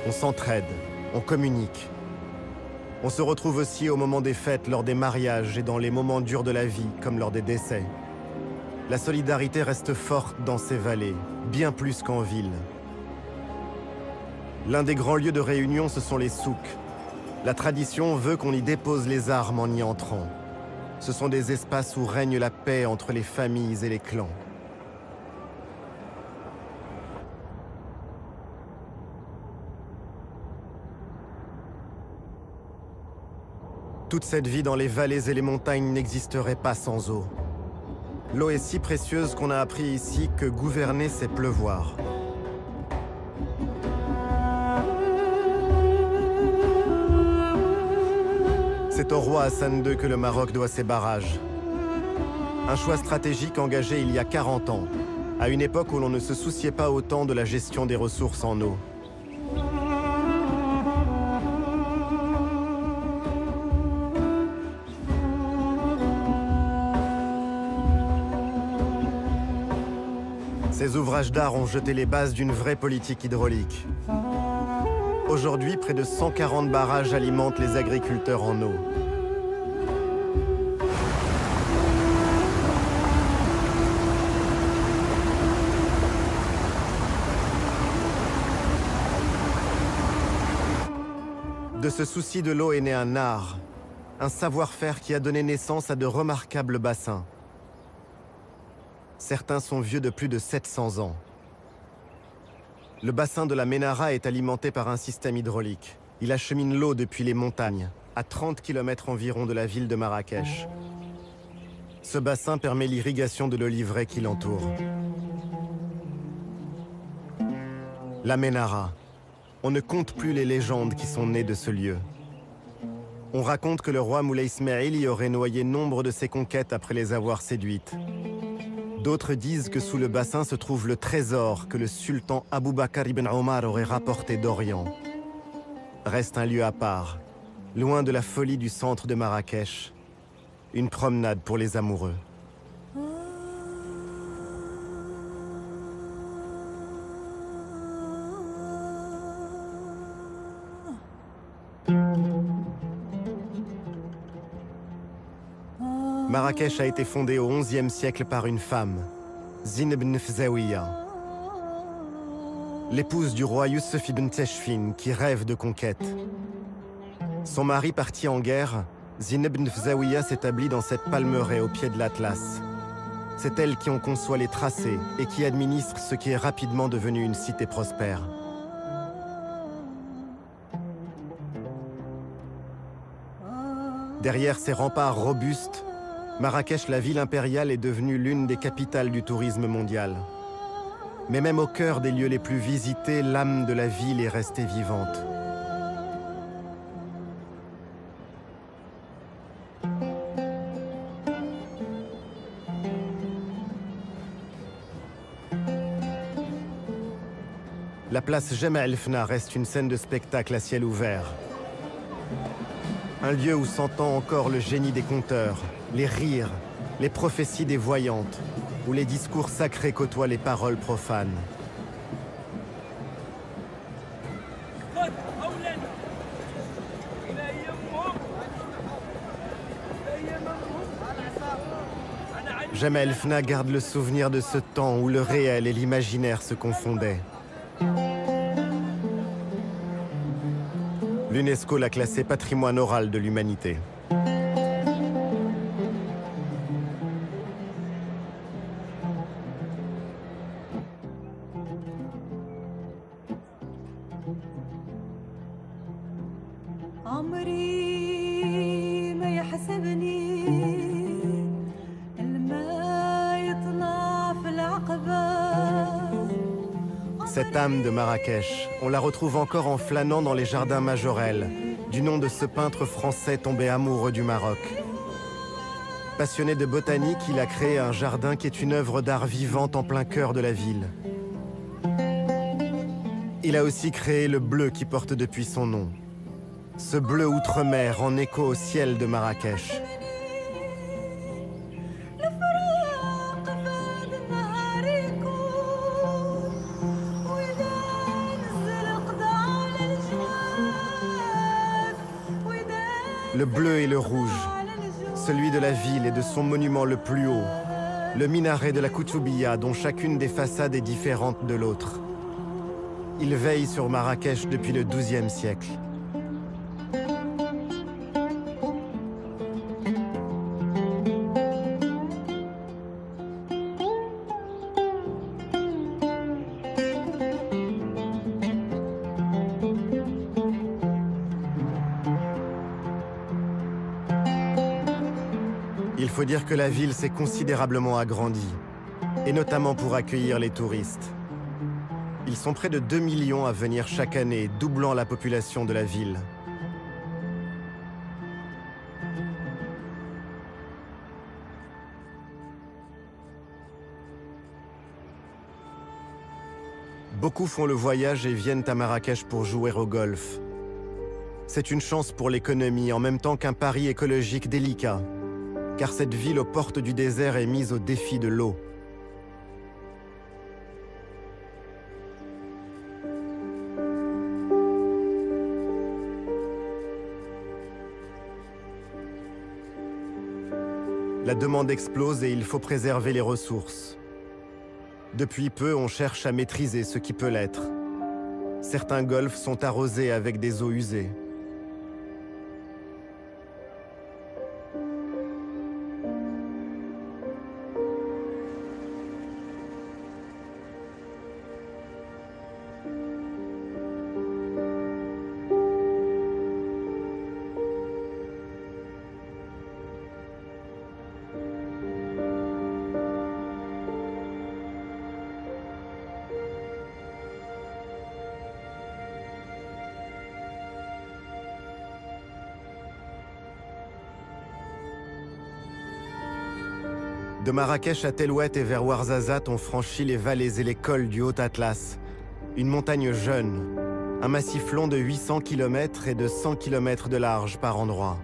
On s'entraide, on communique. On se retrouve aussi au moment des fêtes, lors des mariages et dans les moments durs de la vie, comme lors des décès. La solidarité reste forte dans ces vallées, bien plus qu'en ville. L'un des grands lieux de réunion, ce sont les souks. La tradition veut qu'on y dépose les armes en y entrant. Ce sont des espaces où règne la paix entre les familles et les clans. Toute cette vie dans les vallées et les montagnes n'existerait pas sans eau. L'eau est si précieuse qu'on a appris ici que gouverner, c'est pleuvoir. C'est au roi Hassan II que le Maroc doit ses barrages. Un choix stratégique engagé il y a 40 ans, à une époque où l'on ne se souciait pas autant de la gestion des ressources en eau. Ces ouvrages d'art ont jeté les bases d'une vraie politique hydraulique. Aujourd'hui, près de 140 barrages alimentent les agriculteurs en eau. De ce souci de l'eau est né un art, un savoir-faire qui a donné naissance à de remarquables bassins. Certains sont vieux de plus de 700 ans. Le bassin de la Ménara est alimenté par un système hydraulique. Il achemine l'eau depuis les montagnes, à 30 km environ de la ville de Marrakech. Ce bassin permet l'irrigation de l'oliveraie qui l'entoure. La Ménara. On ne compte plus les légendes qui sont nées de ce lieu. On raconte que le roi Moulay Ismaïl y aurait noyé nombre de ses conquêtes après les avoir séduites. D'autres disent que sous le bassin se trouve le trésor que le sultan Abou Bakr ibn Omar aurait rapporté d'Orient. Reste un lieu à part, loin de la folie du centre de Marrakech. Une promenade pour les amoureux. Marrakech a été fondée au XIe siècle par une femme, Zine ibn Fzawiya, l'épouse du roi Youssef ibn Teshfin qui rêve de conquête. Son mari parti en guerre, Zine ibn Fzawiya s'établit dans cette palmeraie au pied de l'Atlas. C'est elle qui en conçoit les tracés et qui administre ce qui est rapidement devenu une cité prospère. Derrière ces remparts robustes, Marrakech, la ville impériale, est devenue l'une des capitales du tourisme mondial. Mais même au cœur des lieux les plus visités, l'âme de la ville est restée vivante. La place Jemaa el-Fna reste une scène de spectacle à ciel ouvert. Un lieu où s'entend encore le génie des conteurs, les rires, les prophéties des voyantes, où les discours sacrés côtoient les paroles profanes. Jemaa el-Fna garde le souvenir de ce temps où le réel et l'imaginaire se confondaient. L'UNESCO l'a classé patrimoine oral de l'humanité. Cette âme de Marrakech, on la retrouve encore en flânant dans les jardins Majorelle, du nom de ce peintre français tombé amoureux du Maroc. Passionné de botanique, il a créé un jardin qui est une œuvre d'art vivante en plein cœur de la ville. Il a aussi créé le bleu qui porte depuis son nom. Ce bleu outre-mer en écho au ciel de Marrakech. Le bleu et le rouge, celui de la ville et de son monument le plus haut, le minaret de la Koutoubia dont chacune des façades est différente de l'autre. Il veille sur Marrakech depuis le XIIe siècle. faut dire que la ville s'est considérablement agrandie, et notamment pour accueillir les touristes. Ils sont près de 2 millions à venir chaque année, doublant la population de la ville. Beaucoup font le voyage et viennent à Marrakech pour jouer au golf. C'est une chance pour l'économie en même temps qu'un pari écologique délicat, car cette ville aux portes du désert est mise au défi de l'eau. La demande explose et il faut préserver les ressources. Depuis peu, on cherche à maîtriser ce qui peut l'être. Certains golfs sont arrosés avec des eaux usées. De Marrakech à Tellouet et vers Ouarzazate, on franchit les vallées et les cols du Haut Atlas. Une montagne jeune, un massif long de 800 km et de 100 km de large par endroits.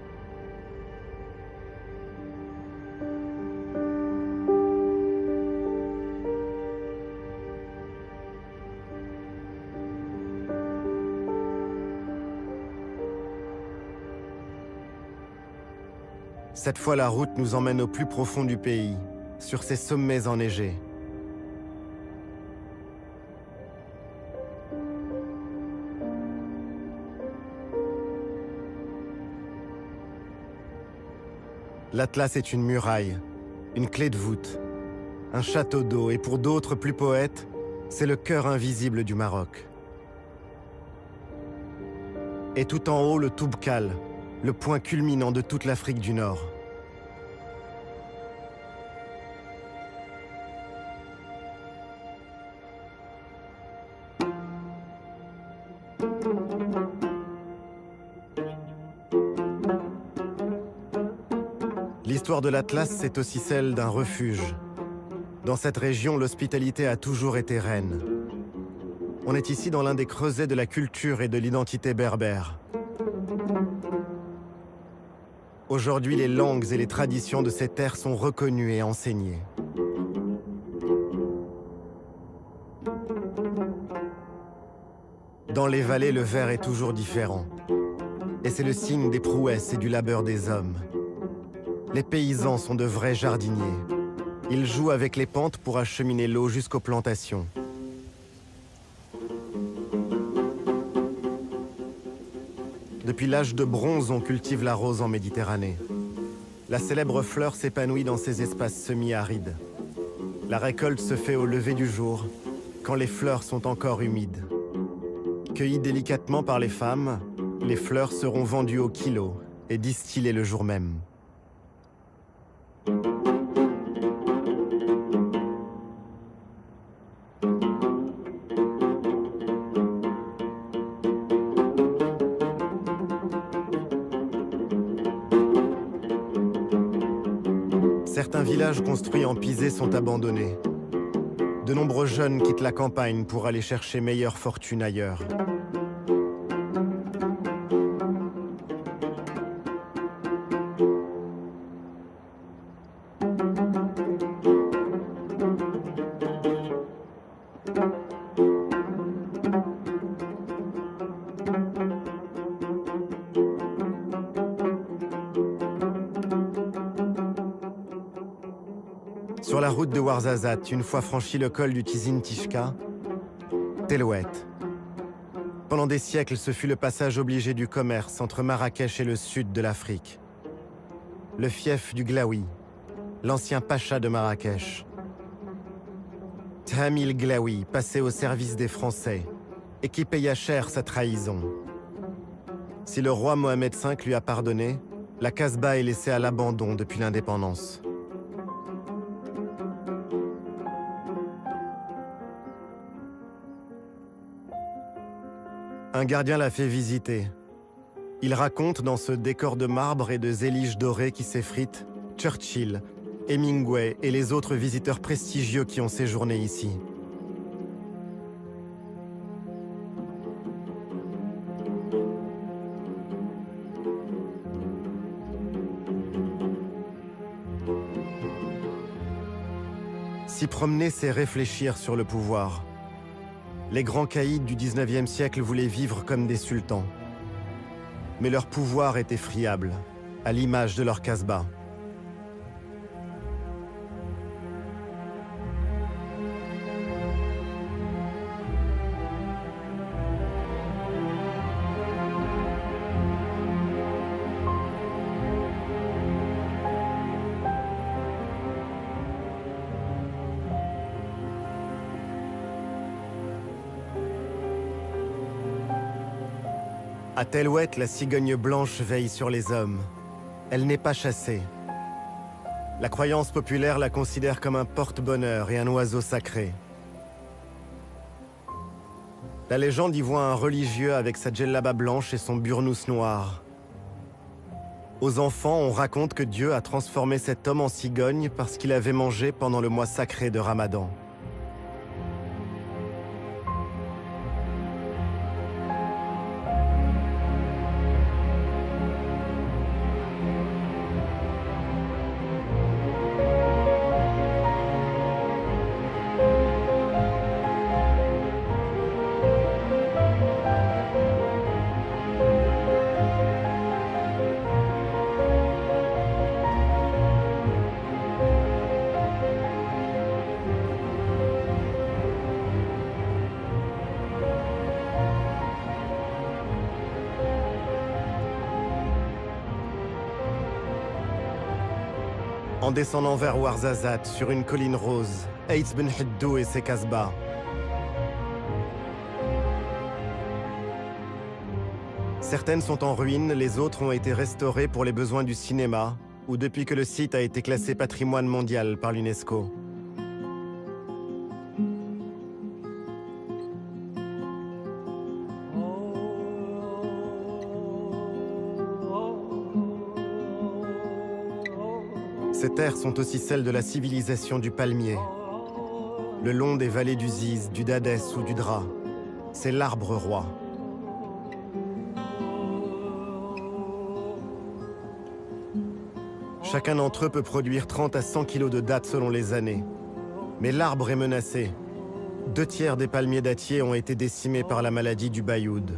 Cette fois, la route nous emmène au plus profond du pays, sur ces sommets enneigés. L'Atlas est une muraille, une clé de voûte, un château d'eau et pour d'autres plus poètes, c'est le cœur invisible du Maroc. Et tout en haut, le Toubkal, le point culminant de toute l'Afrique du Nord. L'histoire de l'Atlas, c'est aussi celle d'un refuge. Dans cette région, l'hospitalité a toujours été reine. On est ici dans l'un des creusets de la culture et de l'identité berbère. Aujourd'hui, les langues et les traditions de ces terres sont reconnues et enseignées. Dans les vallées, le verre est toujours différent. Et c'est le signe des prouesses et du labeur des hommes. Les paysans sont de vrais jardiniers. Ils jouent avec les pentes pour acheminer l'eau jusqu'aux plantations. Depuis l'âge de bronze, on cultive la rose en Méditerranée. La célèbre fleur s'épanouit dans ces espaces semi-arides. La récolte se fait au lever du jour, quand les fleurs sont encore humides. Cueillies délicatement par les femmes, les fleurs seront vendues au kilo et distillées le jour même. Certains villages construits en pisé sont abandonnés. De nombreux jeunes quittent la campagne pour aller chercher meilleure fortune ailleurs. Sur la route de Ouarzazate, une fois franchi le col du Tizi Tishka, Tellouet. Pendant des siècles, ce fut le passage obligé du commerce entre Marrakech et le sud de l'Afrique. Le fief du Glaoui, l'ancien pacha de Marrakech. Thamil Glaoui passait au service des Français et qui paya cher sa trahison. Si le roi Mohamed V lui a pardonné, la Casbah est laissée à l'abandon depuis l'indépendance. Un gardien l'a fait visiter. Il raconte dans ce décor de marbre et de zélige dorée qui s'effrite Churchill, Hemingway et les autres visiteurs prestigieux qui ont séjourné ici. S'y promener, c'est réfléchir sur le pouvoir. Les grands caïds du 19e siècle voulaient vivre comme des sultans. Mais leur pouvoir était friable, à l'image de leur Casbah. À Telwet, la cigogne blanche veille sur les hommes. Elle n'est pas chassée. La croyance populaire la considère comme un porte-bonheur et un oiseau sacré. La légende y voit un religieux avec sa djellaba blanche et son burnous noir. Aux enfants, on raconte que Dieu a transformé cet homme en cigogne parce qu'il avait mangé pendant le mois sacré de Ramadan. En descendant vers Ouarzazate, sur une colline rose, Eitz Ben Hiddou et ses Casbahs. Certaines sont en ruine, les autres ont été restaurées pour les besoins du cinéma, ou depuis que le site a été classé patrimoine mondial par l'UNESCO. Ces terres sont aussi celles de la civilisation du palmier. Le long des vallées du Ziz, du Dadès ou du Dra, c'est l'arbre roi. Chacun d'entre eux peut produire 30 à 100 kilos de dattes selon les années. Mais l'arbre est menacé. 2/3 des palmiers dattiers ont été décimés par la maladie du bayoud.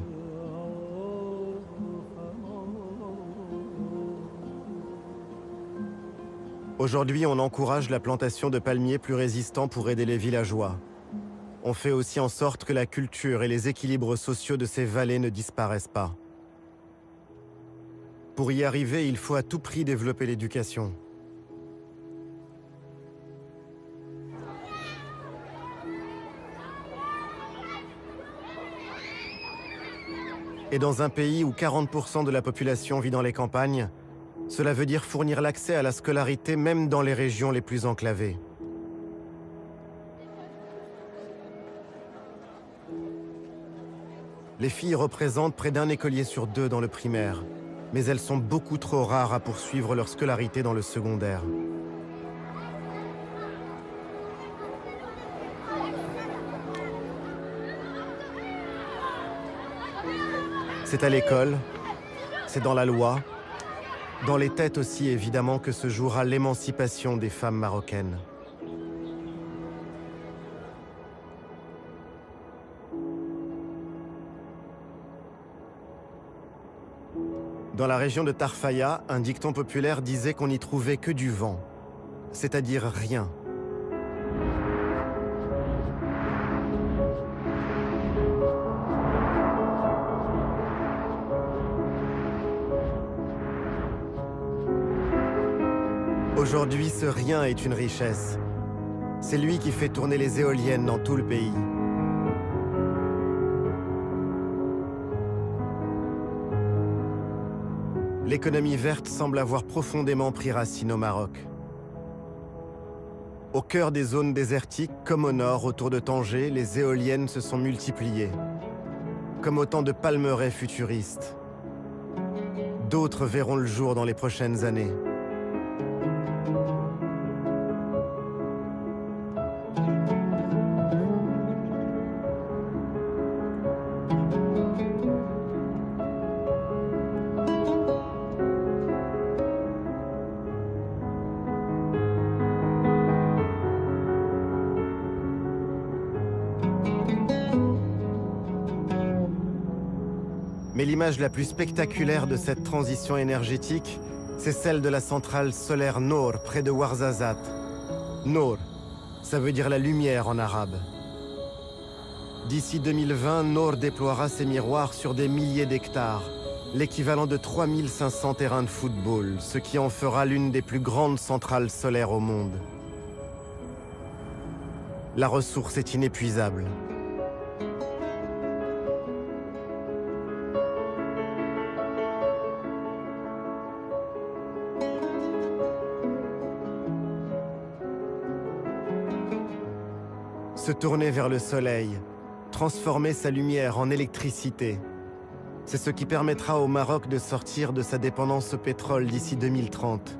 Aujourd'hui, on encourage la plantation de palmiers plus résistants pour aider les villageois. On fait aussi en sorte que la culture et les équilibres sociaux de ces vallées ne disparaissent pas. Pour y arriver, il faut à tout prix développer l'éducation. Et dans un pays où 40% de la population vit dans les campagnes, cela veut dire fournir l'accès à la scolarité même dans les régions les plus enclavées. Les filles représentent près d'un écolier sur 2 dans le primaire, mais elles sont beaucoup trop rares à poursuivre leur scolarité dans le secondaire. C'est à l'école, c'est dans la loi, dans les têtes aussi évidemment que se jouera l'émancipation des femmes marocaines. Dans la région de Tarfaya, un dicton populaire disait qu'on n'y trouvait que du vent, c'est-à-dire rien. Aujourd'hui, ce rien est une richesse. C'est lui qui fait tourner les éoliennes dans tout le pays. l'économie verte semble avoir profondément pris racine au Maroc. Au cœur des zones désertiques, comme au nord, autour de Tanger, les éoliennes se sont multipliées, comme autant de palmeraies futuristes. D'autres verront le jour dans les prochaines années. Mais l'image la plus spectaculaire de cette transition énergétique, c'est celle de la centrale solaire Noor, près de Ouarzazate. Noor, ça veut dire la lumière en arabe. D'ici 2020, Noor déploiera ses miroirs sur des milliers d'hectares, l'équivalent de 3500 terrains de football, ce qui en fera l'une des plus grandes centrales solaires au monde. La ressource est inépuisable. Se tourner vers le soleil, transformer sa lumière en électricité. C'est ce qui permettra au Maroc de sortir de sa dépendance au pétrole d'ici 2030.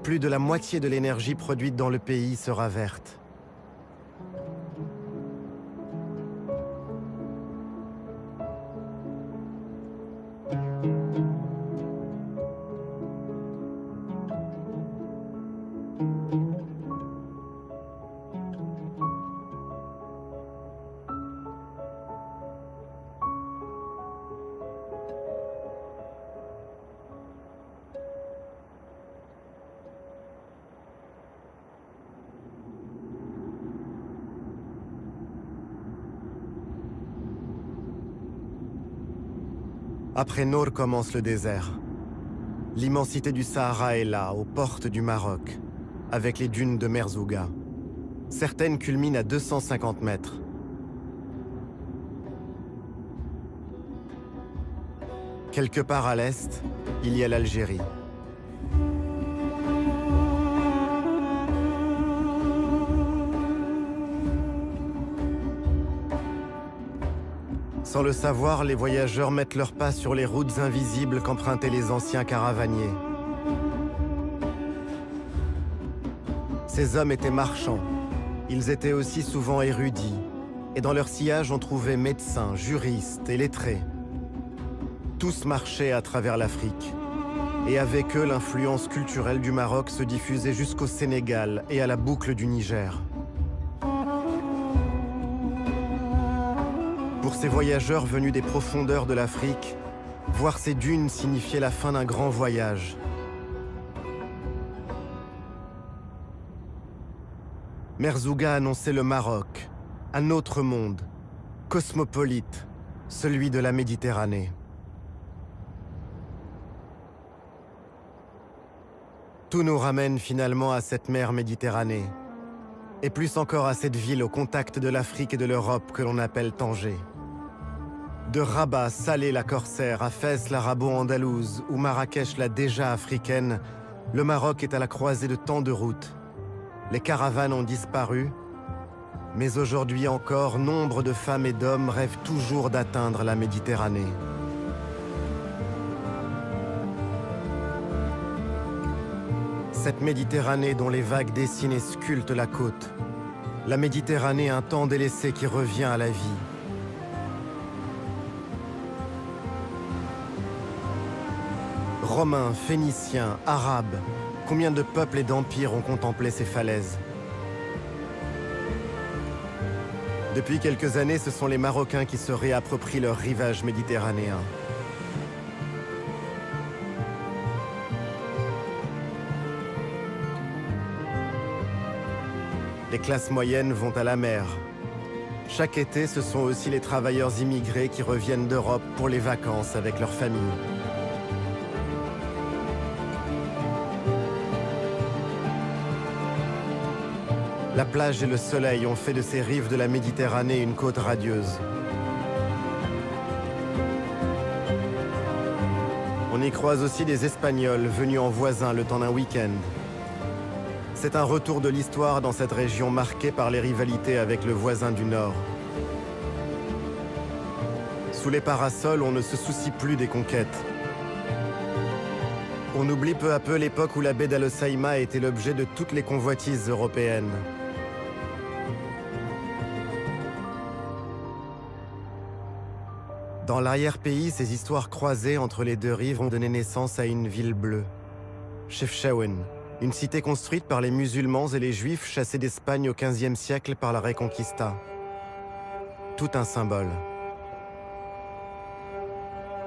Plus de la moitié de l'énergie produite dans le pays sera verte. Après Noor commence le désert. L'immensité du Sahara est là, aux portes du Maroc, avec les dunes de Merzouga. Certaines culminent à 250 mètres. Quelque part à l'est, il y a l'Algérie. Sans le savoir, les voyageurs mettent leurs pas sur les routes invisibles qu'empruntaient les anciens caravaniers. Ces hommes étaient marchands. Ils étaient aussi souvent érudits. Et dans leur sillage, on trouvait médecins, juristes et lettrés. Tous marchaient à travers l'Afrique. Et avec eux, l'influence culturelle du Maroc se diffusait jusqu'au Sénégal et à la boucle du Niger. Pour ces voyageurs venus des profondeurs de l'Afrique, voir ces dunes signifiait la fin d'un grand voyage. Merzouga annonçait le Maroc, un autre monde, cosmopolite, celui de la Méditerranée. Tout nous ramène finalement à cette mer Méditerranée, et plus encore à cette ville au contact de l'Afrique et de l'Europe que l'on appelle Tanger. De Rabat, Salé la corsaire, à Fès l'arabo-andalouse ou Marrakech la déjà africaine, le Maroc est à la croisée de tant de routes. Les caravanes ont disparu, mais aujourd'hui encore, nombre de femmes et d'hommes rêvent toujours d'atteindre la Méditerranée. Cette Méditerranée dont les vagues dessinent et sculptent la côte. La Méditerranée, un temps délaissé qui revient à la vie. Romains, Phéniciens, Arabes, combien de peuples et d'empires ont contemplé ces falaises? Depuis quelques années, ce sont les Marocains qui se réapproprient leur rivage méditerranéen. Les classes moyennes vont à la mer. Chaque été, ce sont aussi les travailleurs immigrés qui reviennent d'Europe pour les vacances avec leurs familles. La plage et le soleil ont fait de ces rives de la Méditerranée une côte radieuse. On y croise aussi des Espagnols venus en voisin le temps d'un week-end. C'est un retour de l'histoire dans cette région marquée par les rivalités avec le voisin du Nord. Sous les parasols, on ne se soucie plus des conquêtes. On oublie peu à peu l'époque où la baie d'Al-Hoceima était l'objet de toutes les convoitises européennes. Dans l'arrière-pays, ces histoires croisées entre les deux rives ont donné naissance à une ville bleue, Chefchaouen, une cité construite par les musulmans et les juifs chassés d'Espagne au XVe siècle par la Reconquista. Tout un symbole.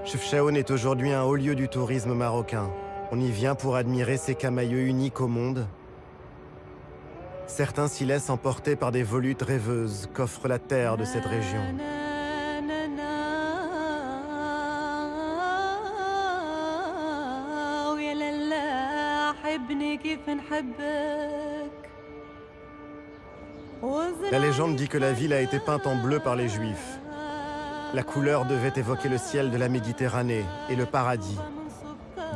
Chefchaouen est aujourd'hui un haut lieu du tourisme marocain. On y vient pour admirer ces camaïeux uniques au monde. Certains s'y laissent emporter par des volutes rêveuses qu'offre la terre de cette région. La légende dit que la ville a été peinte en bleu par les Juifs. La couleur devait évoquer le ciel de la Méditerranée et le paradis.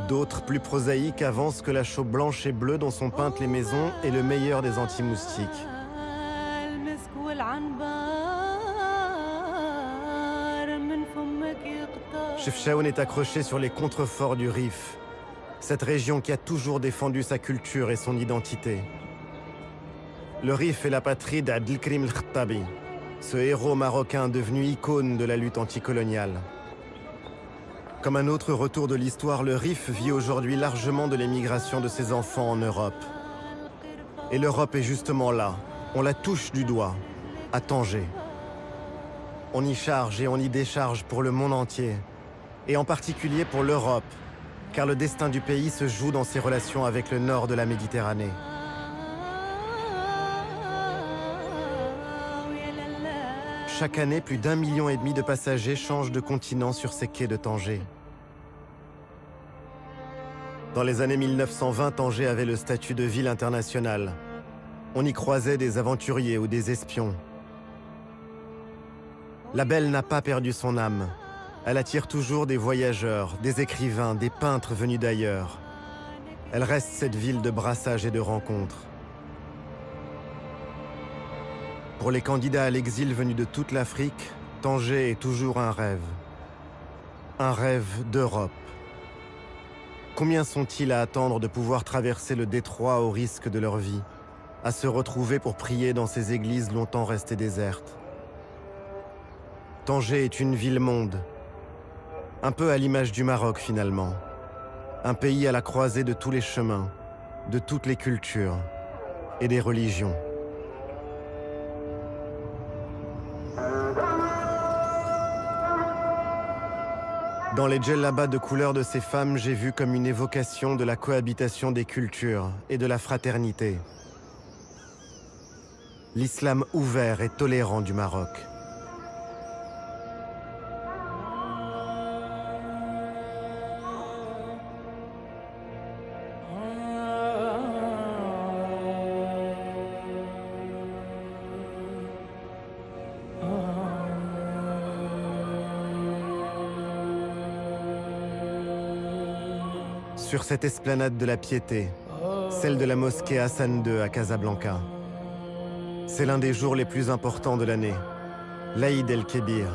D'autres, plus prosaïques, avancent que la chaux blanche et bleue dont sont peintes les maisons est le meilleur des anti-moustiques. Chefchaouen est accroché sur les contreforts du Rif, cette région qui a toujours défendu sa culture et son identité. Le Rif est la patrie d'Abdelkrim el-Khattabi, ce héros marocain devenu icône de la lutte anticoloniale. Comme un autre retour de l'histoire, le Rif vit aujourd'hui largement de l'émigration de ses enfants en Europe. Et l'Europe est justement là, on la touche du doigt, à Tanger. On y charge et on y décharge pour le monde entier, et en particulier pour l'Europe, car le destin du pays se joue dans ses relations avec le nord de la Méditerranée. Chaque année, plus d'1,5 million de passagers changent de continent sur ces quais de Tanger. Dans les années 1920, Tanger avait le statut de ville internationale. On y croisait des aventuriers ou des espions. La Belle n'a pas perdu son âme. Elle attire toujours des voyageurs, des écrivains, des peintres venus d'ailleurs. Elle reste cette ville de brassage et de rencontres. Pour les candidats à l'exil venus de toute l'Afrique, Tanger est toujours un rêve. Un rêve d'Europe. Combien sont-ils à attendre de pouvoir traverser le détroit au risque de leur vie, à se retrouver pour prier dans ces églises longtemps restées désertes? Tanger est une ville-monde, un peu à l'image du Maroc finalement. Un pays à la croisée de tous les chemins, de toutes les cultures et des religions. Dans les djellabas de couleur de ces femmes, j'ai vu comme une évocation de la cohabitation des cultures et de la fraternité. L'islam ouvert et tolérant du Maroc. Sur cette esplanade de la Piété, celle de la mosquée Hassan II à Casablanca. C'est l'un des jours les plus importants de l'année, l'Aïd el-Kébir.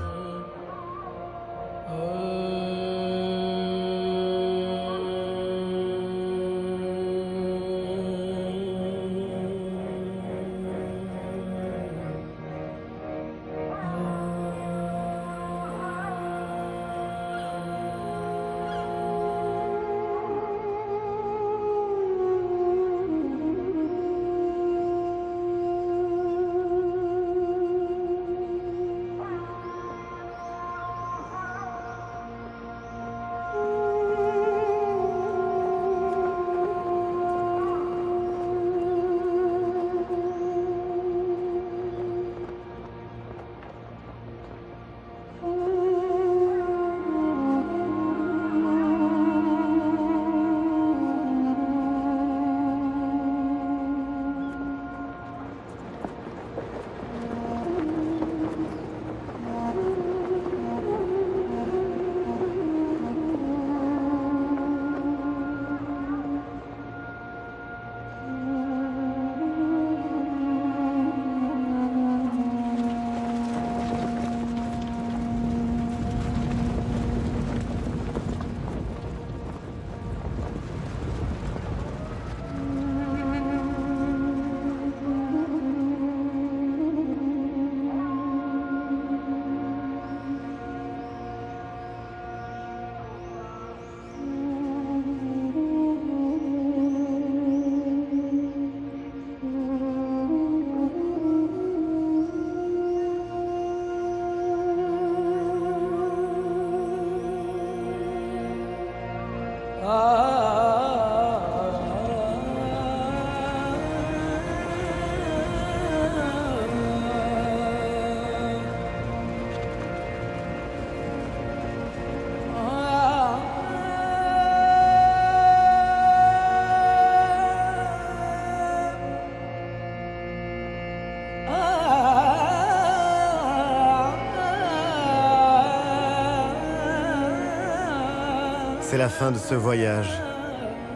C'est la fin de ce voyage.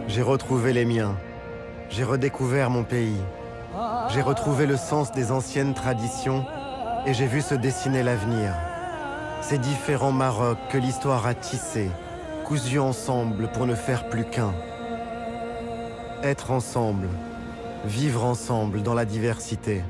J'ai retrouvé les miens. J'ai redécouvert mon pays. J'ai retrouvé le sens des anciennes traditions et j'ai vu se dessiner l'avenir. Ces différents Marocs que l'histoire a tissés, cousus ensemble pour ne faire plus qu'un. Être ensemble, vivre ensemble dans la diversité.